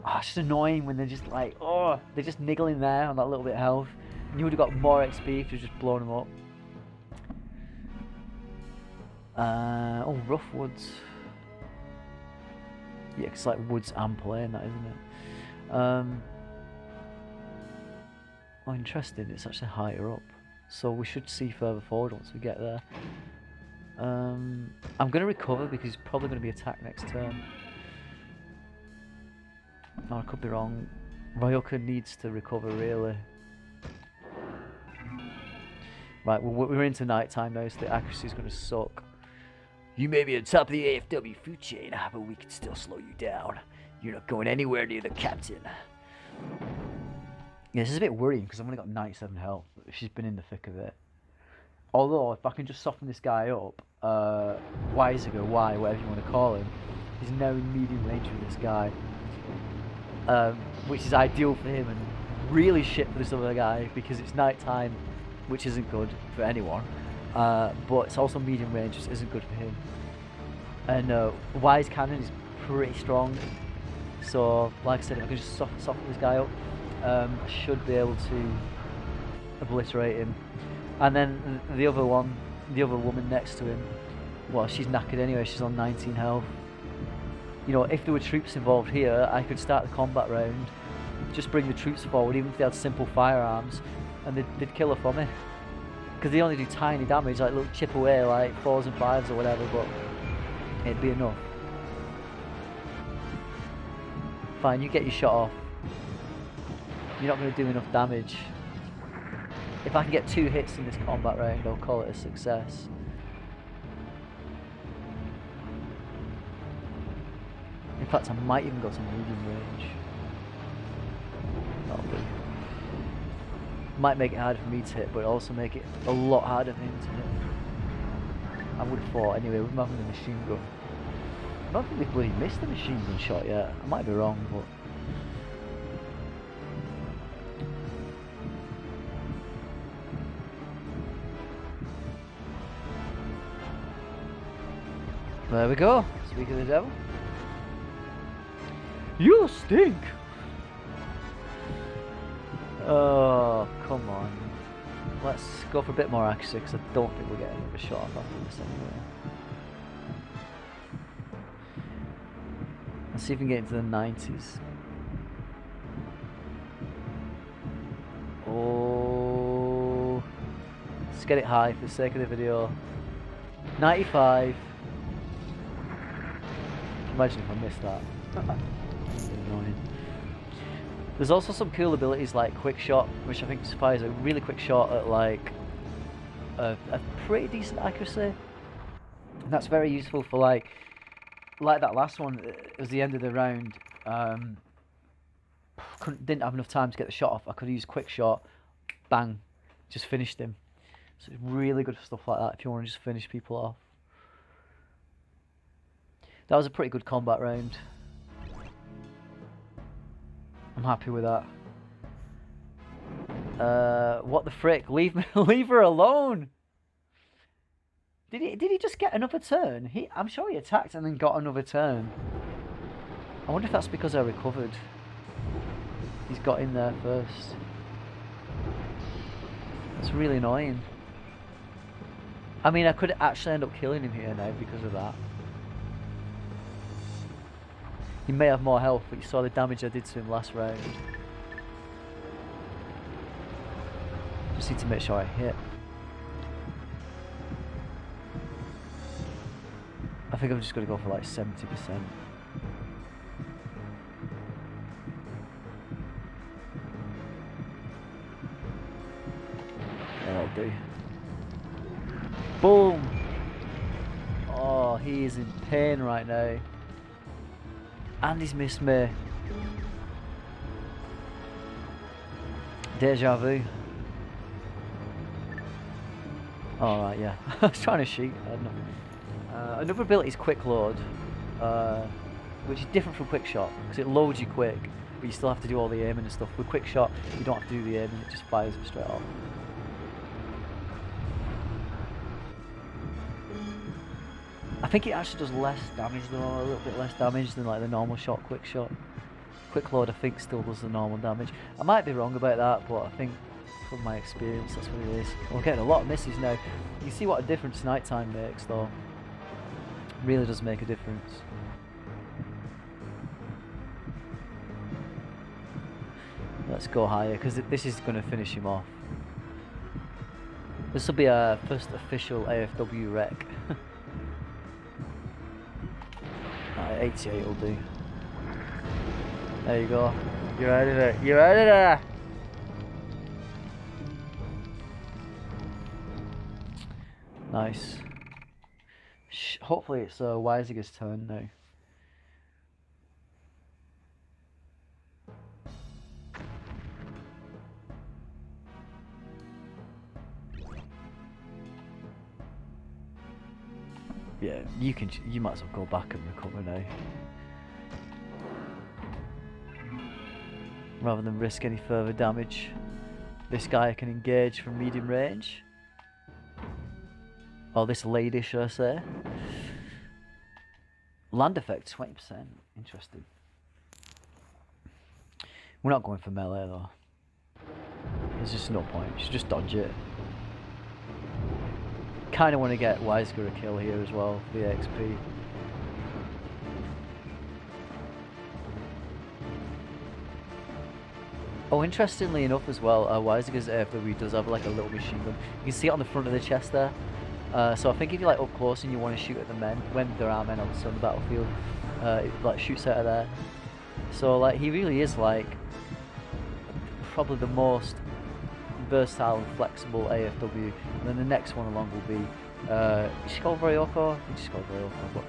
Speaker 1: Oh, it's just annoying when they're just like, oh, they're just niggling there on that little bit of health. And you would have got more XP if you just blown them up. Oh, rough woods. Yeah, it's like woods and plain, that, isn't it? Oh, interesting, it's actually higher up. So we should see further forward once we get there. I'm going to recover because he's probably going to be attacked next turn. Oh, I could be wrong. Ryoka needs to recover, really. Right, we're into night time now, so the accuracy is going to suck.
Speaker 3: You may be at the top of the AFW food chain, but we can still slow you down. You're not going anywhere near the captain.
Speaker 1: Yeah, this is a bit worrying because I've only got 97 health. She's been in the thick of it. Although, if I can just soften this guy up, Weisiger, whatever you want to call him, he's now in medium range with this guy. Which is ideal for him and really shit for this other guy because it's night time, which isn't good for anyone. But it's also medium range, which isn't good for him. And Wise Cannon is pretty strong. So, like I said, if I can just soften this guy up, I should be able to obliterate him. And then the other woman next to him, well, she's knackered anyway, she's on 19 health. You know, if there were troops involved here, I could start the combat round, just bring the troops forward, even if they had simple firearms, and they'd kill her for me. Because they only do tiny damage, like little chip away, like 4s and 5s or whatever, but it'd be enough. Fine, you get your shot off. You're not going to do enough damage. If I can get 2 hits in this combat round, I'll call it a success. In fact, I might even go to medium range. That'll do. Might make it harder for me to hit, but also make it a lot harder for him to hit. I would have thought anyway, with him having the machine gun. I don't think they've bloody missed the machine gun shot yet. I might be wrong, but... There we go. Speak of the devil. You stink! Oh, come on. Let's go for a bit more accuracy because I don't think we're getting another shot off after this anyway. Let's see if we can get into the 90s. Oh, let's get it high for the sake of the video. 95. Imagine if I missed that. That'd be annoying. There's also some cool abilities like quick shot, which I think fires a really quick shot at like a pretty decent accuracy. And that's very useful for like that last one. It was the end of the round. Didn't have enough time to get the shot off. I could use quick shot, bang, just finished him. So it's really good for stuff like that if you want to just finish people off. That was a pretty good combat round. I'm happy with that. What the frick? Leave her alone. Did he just get another turn? I'm sure he attacked and then got another turn. I wonder if that's because I recovered. He's got in there first. That's really annoying. I mean, I could actually end up killing him here now because of that. He may have more health, but you saw the damage I did to him last round. Just need to make sure I hit. I think I'm just going to go for like 70%. That'll do. Boom! Oh, he is in pain right now. And he's missed me. Deja vu. Alright, yeah. I was trying to shoot. I had nothing. Another ability is quick load, which is different from quick shot because it loads you quick, but you still have to do all the aiming and stuff. With quick shot, you don't have to do the aiming; it just fires them straight off. I think it actually does less damage though, a little bit less damage than like the normal shot, quick shot. Quick load I think still does the normal damage. I might be wrong about that, but I think from my experience that's what it is. We're getting a lot of misses now. You see what a difference nighttime makes though. Really does make a difference. Let's go higher, because this is going to finish him off. This will be our first official AFW wreck. 88 will do. There you go. You're out of there. You're out of there. Nice. Hopefully it's Weisiger's turn now. Yeah, you might as well go back and recover now. Rather than risk any further damage. This guy can engage from medium range. Or this lady, should I say. Land effect, 20%. Interesting. We're not going for melee though. There's just no point. You should just dodge it. Kind of want to get Weisiger a kill here as well for the XP. Oh, interestingly enough as well, Weisiger's AFW does have like a little machine gun. You can see it on the front of the chest there. So I think if you're like up close and you want to shoot at the men, when there are men on the battlefield, it like shoots out of there. So like he really is like probably the most versatile and flexible AFW. And then the next one along will be is she called Ryoko? I think she's called Ryoko, but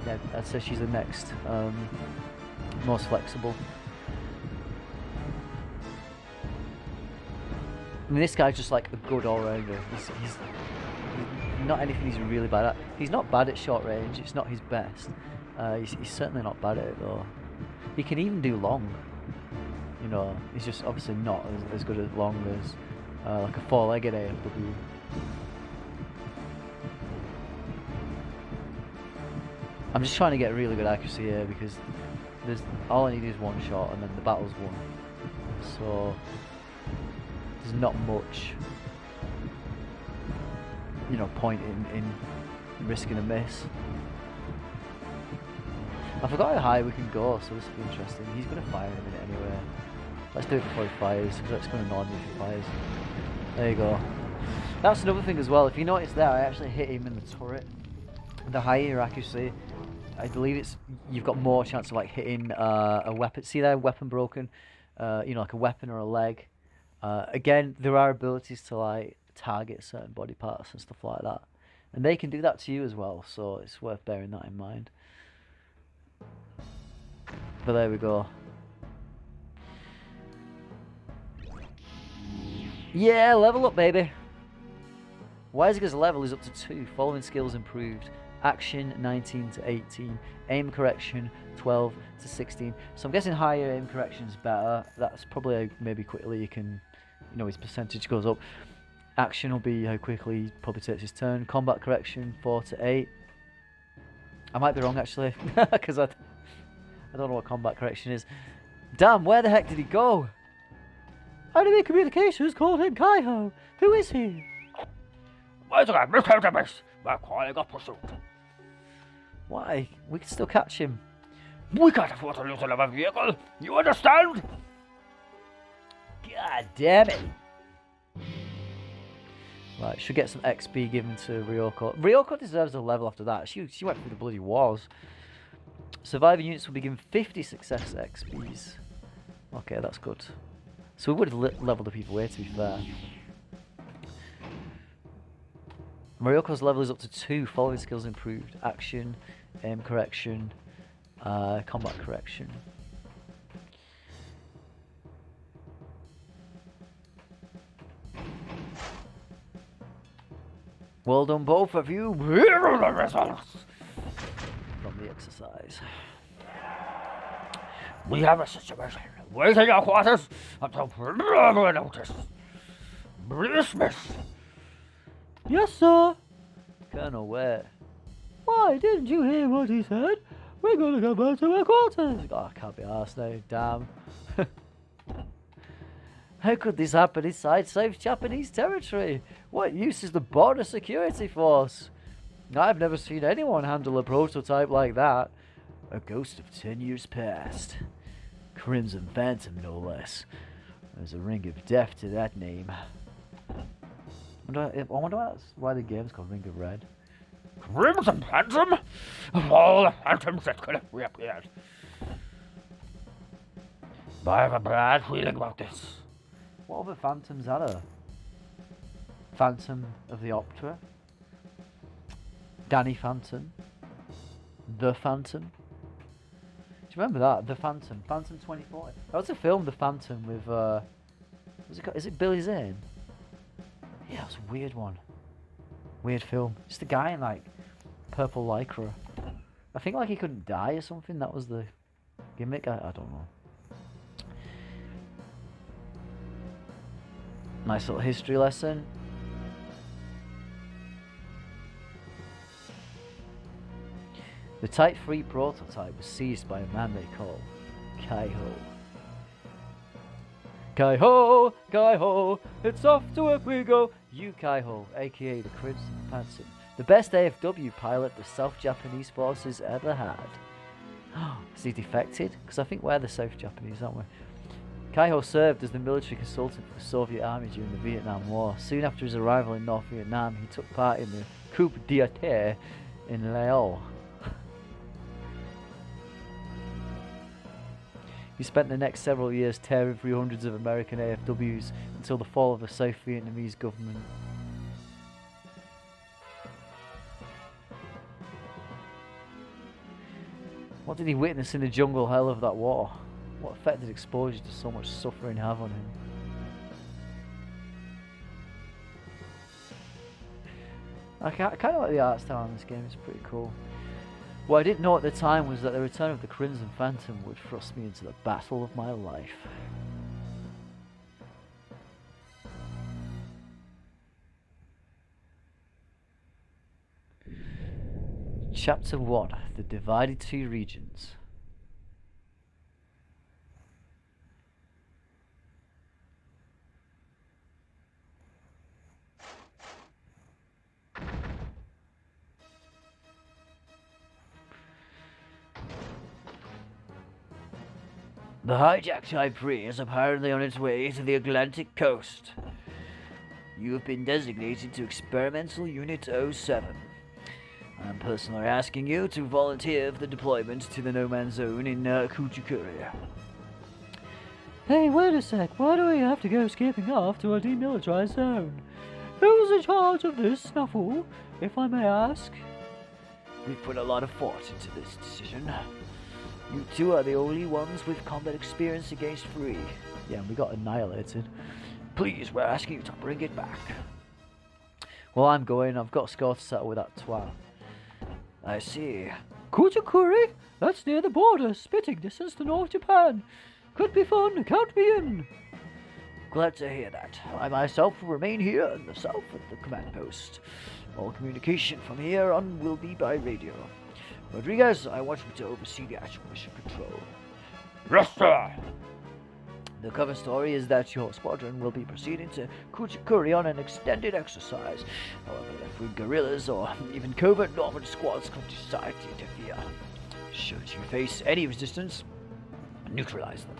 Speaker 1: yeah, I'd say she's the next most flexible. I mean, this guy's just like a good all-rounder. He's not anything he's really bad at. He's not bad at short range. It's not his best. He's certainly not bad at it though. He can even do long. You know, he's just obviously not as good at long as like a four-legged AFW. I'm just trying to get really good accuracy here because all I need is one shot and then the battle's won. So there's not much, you know, point in risking a miss. I forgot how high we can go, so this will be interesting. He's going to fire in a minute anyway. Let's do it before he fires, because that's going to annoy me if he fires. There you go. That's another thing as well. If you notice there, I actually hit him in the turret. The higher your accuracy, I believe you've got more chance of like hitting a weapon. See there, weapon broken. You know, like a weapon or a leg. Again, there are abilities to like target certain body parts and stuff like that, and they can do that to you as well. So it's worth bearing that in mind. But there we go. Yeah, level up, baby. Weisiger's level is up to 2. Following skills improved. Action 19 to 18. Aim correction 12 to 16. So I'm guessing higher aim correction is better. That's probably maybe quickly you can, you know, his percentage goes up. Action will be how quickly he probably takes his turn. Combat correction 4 to 8. I might be wrong actually, because I don't know what combat correction is. Damn, where the heck did he go? Enemy communications called him Kaiho. Who is he?
Speaker 3: My calling got pursued.
Speaker 1: Why? We can still catch him.
Speaker 3: We can't afford to lose another vehicle. You understand?
Speaker 1: God damn it. Right, should get some XP given to Ryoko. Ryoko deserves a level after that. She went through the bloody wars. Surviving units will be given 50 success XPs. Okay, that's good. So we would have leveled the people way, to be fair. Ryoko's level is up to 2. Following skills improved. Action, aim correction, combat correction. Well done, both of you. Here are the results from the exercise.
Speaker 3: We have a situation. Wait in your quarters until further notice. Dismiss.
Speaker 1: Yes, sir. Colonel, where? Why, didn't you hear what he said? We're gonna go back to our quarters. Oh, I can't be arsed now, damn. How could this happen inside safe Japanese territory? What use is the border security force? I've never seen anyone handle a prototype like that. A ghost of 10 years past. Crimson Phantom, no less. There's a ring of death to that name. I wonder why the game's called Ring of Red.
Speaker 3: Crimson Phantom? Of all the phantoms that could have reappeared. But I have a bad feeling about this.
Speaker 1: What other phantoms are there? Phantom of the Opera? Danny Phantom? The Phantom? Do you remember that? The Phantom? Phantom 2040? That was a film, The Phantom, with, is it Billy Zane? Yeah, it was a weird one. Weird film. Just a guy in, like, purple lycra. I think, like, he couldn't die or something. That was the gimmick. I don't know. Nice little history lesson. The Type 3 prototype was seized by a man they call Kai-Ho. Kai-Ho, Kai-Ho, it's off to work we go. You Kai-Ho, aka the Crimson Phantom, the best AFW pilot the South Japanese forces ever had. Is he defected? Because I think we're the South Japanese, aren't we? Kai-Ho served as the military consultant for the Soviet Army during the Vietnam War. Soon after his arrival in North Vietnam, he took part in the coup d'état in Laos. He spent the next several years tearing through hundreds of American AFWs until the fall of the South Vietnamese government. What did he witness in the jungle hell of that war? What effect did exposure to so much suffering have on him? I kind of like the art style in this game, it's pretty cool. What I didn't know at the time was that the return of the Crimson Phantom would thrust me into the battle of my life. Chapter 1, The Divided Two Regions. The hijacked Type 3 is apparently on its way to the Atlantic coast. You have been designated to Experimental Unit 07. I'm personally asking you to volunteer for the deployment to the No Man's Zone in Kuchikuri. Hey, wait a sec, why do we have to go skipping off to a demilitarized zone? Who's in charge of this snafu, if I may ask? We've put a lot of thought into this decision. You two are the only ones with combat experience against Free. Yeah, and we got annihilated. Please, we're asking you to bring it back. Well, I'm going. I've got a score to settle with that twat. I see. Kuchikuri? That's near the border, spitting distance to North Japan. Could be fun, count me in. Glad to hear that. I myself will remain here in the south at the command post. All communication from here on will be by radio. Rodriguez, I want you to oversee the actual mission control.
Speaker 3: Yes, sir.
Speaker 1: The cover story is that your squadron will be proceeding to Kuchikuri on an extended exercise. However, left-wing guerrillas or even covert Northern squads could decide to interfere. Should you face any resistance, neutralize them.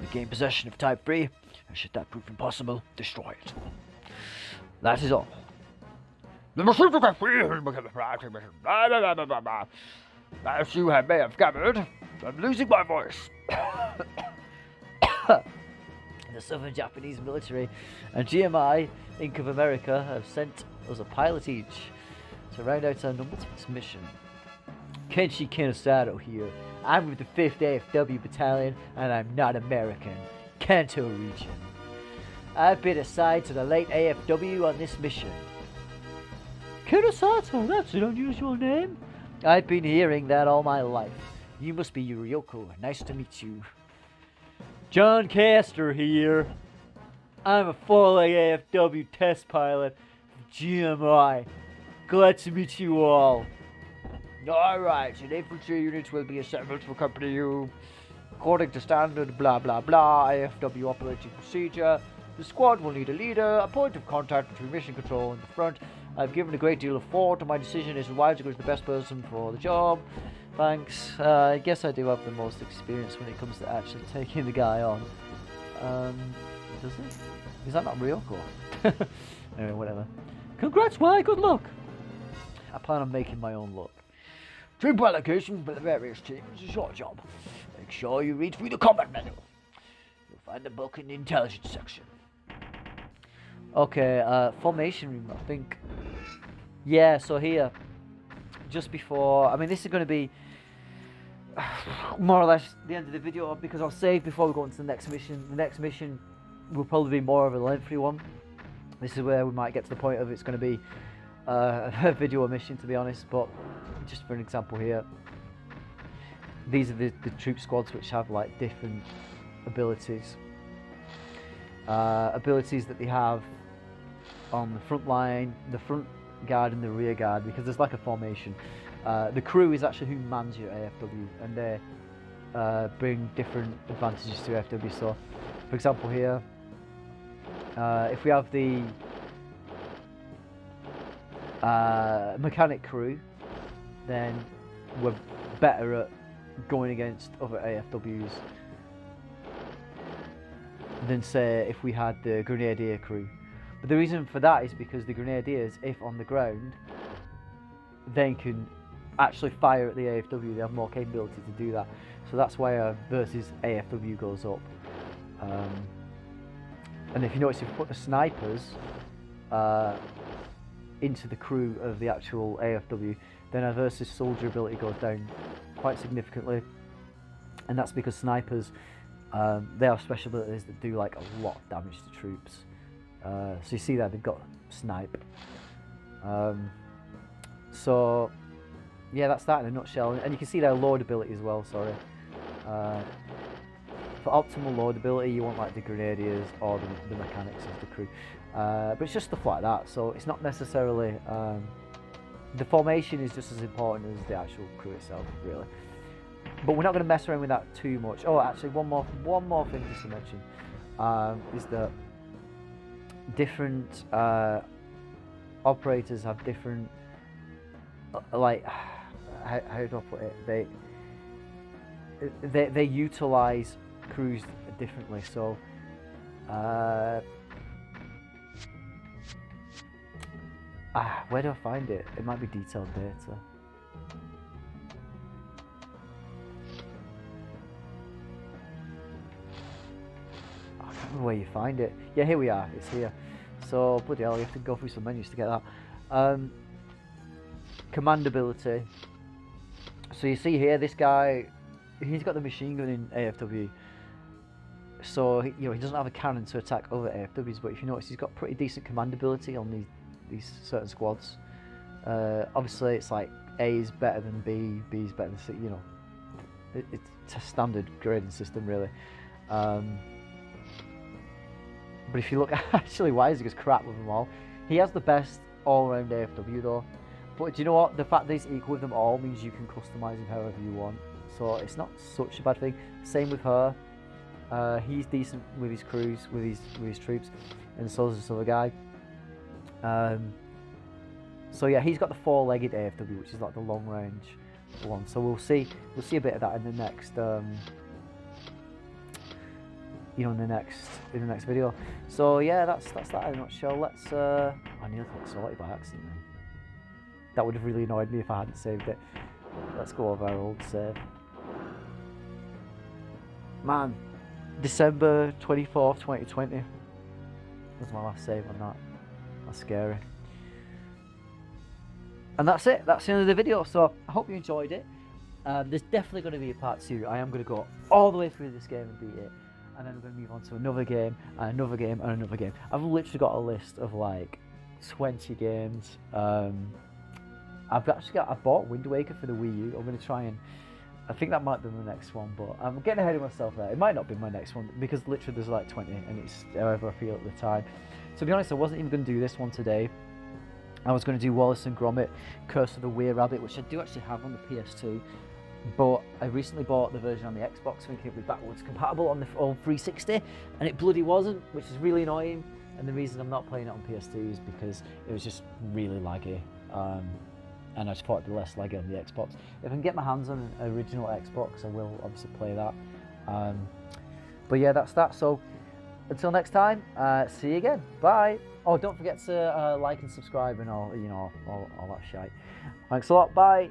Speaker 1: Regain possession of Type 3, and should that prove impossible, destroy it. That is all.
Speaker 3: The machine to Type 3 has become a priority mission. Blah, blah, blah, blah, blah, blah. As you may have gathered, I'm losing my voice.
Speaker 1: The Southern Japanese military and GMI Inc. of America have sent us a pilot each to round out our number to this mission. Kenshi Kinosato here. I'm with the 5th AFW Battalion and I'm not American. Kanto region. I've been assigned to the late AFW on this mission. Kinosato, that's an unusual name. I've been hearing that all my life. You must be Yuriyoko. Nice to meet you. John Castor here. I'm a full-leg AFW test pilot of GMI. Glad to meet you all. Alright, an infantry unit will be assembled to accompany you. According to standard blah blah blah AFW operating procedure, the squad will need a leader, a point of contact between mission control and the front. I've given a great deal of thought to my decision as to why is the best person for the job. Thanks. I guess I do have the most experience when it comes to actually taking the guy on. Does it? Is that not Ryoko? Anyway, whatever.
Speaker 3: Congrats, Why? Good luck.
Speaker 1: I plan on making my own luck.
Speaker 3: Troop allocation for the various teams is your job. Make sure you read through the combat manual. You'll find the book in the intelligence section.
Speaker 1: Okay, formation room, I think. Yeah, so here, just before, I mean, this is going to be more or less the end of the video, because I'll save before we go into the next mission. The next mission will probably be more of a lengthy one. This is where we might get to the point of it's going to be a video mission, to be honest, but just for an example here, these are the troop squads which have like different abilities. Abilities that they have on the front line, the front guard and the rear guard, because there's like a formation. The crew is actually who mans your AFW, and they bring different advantages to AFW. So, for example here, if we have the mechanic crew, then we're better at going against other AFWs than, say, if we had the grenadier crew. But the reason for that is because the grenadiers, if on the ground, then can actually fire at the AFW. They have more capability to do that. So that's why our versus AFW goes up. And if you notice, if you put the snipers into the crew of the actual AFW, then our versus soldier ability goes down quite significantly. And that's because snipers, they have special abilities that do like a lot of damage to troops. So you see that they've got snipe. So yeah, that's that in a nutshell. And you can see their load ability as well, sorry. For optimal load ability, you want like the grenadiers or the mechanics as the crew. But it's just stuff like that, so it's not necessarily... the formation is just as important as the actual crew itself, really. But we're not going to mess around with that too much. Oh, actually, one more thing just to mention is that different operators have different, like, how do I put it? They utilize crews differently. So where do I find it? It might be detailed data. I can't remember where you find it. Yeah, here we are. It's here. So bloody hell, you have to go through some menus to get that. Command ability. So you see here, this guy, he's got the machine gun in AFW. So he doesn't have a cannon to attack other AFWs, but if you notice, he's got pretty decent command ability on these certain squads. Obviously, it's like A is better than B, B is better than C. You know, it's a standard grading system, really. But if you look, actually, why is he just crap with them all? He has the best all-round AFW though. But do you know what? The fact that he's equal with them all means you can customize him however you want. So it's not such a bad thing. Same with her. He's decent with his crews, with his troops, and so is this other guy. So yeah, he's got the four-legged AFW, which is like the long-range one. So we'll see a bit of that in the next, in the next video. So yeah, that's that in a nutshell. Let's. I nearly got sorted by accident. Then. That would have really annoyed me if I hadn't saved it. Let's go over our old save. Man, December 24th, 2020 was my last save on that. That's scary. And that's it. That's the end of the video. So I hope you enjoyed it. There's definitely going to be a part 2. I am going to go all the way through this game and beat it. And then I'm going to move on to another game, and another game, and another game. I've literally got a list of like 20 games. I bought Wind Waker for the Wii U. I'm going to try and, I think that might be my next one, but I'm getting ahead of myself there. It might not be my next one, because literally there's like 20, and it's however I feel at the time. To be honest, I wasn't even going to do this one today. I was going to do Wallace and Gromit, Curse of the Were Rabbit, which I do actually have on the PS2. But I recently bought the version on the Xbox thinking it'd be backwards compatible on the old 360, and it bloody wasn't, which is really annoying. And the reason I'm not playing it on PS2 is because it was just really laggy. And I just thought it'd be less laggy on the Xbox. If I can get my hands on an original Xbox, I will obviously play that. But yeah, that's that. So until next time, see you again. Bye. Oh, don't forget to like and subscribe and all, you know, all that shite. Thanks a lot. Bye.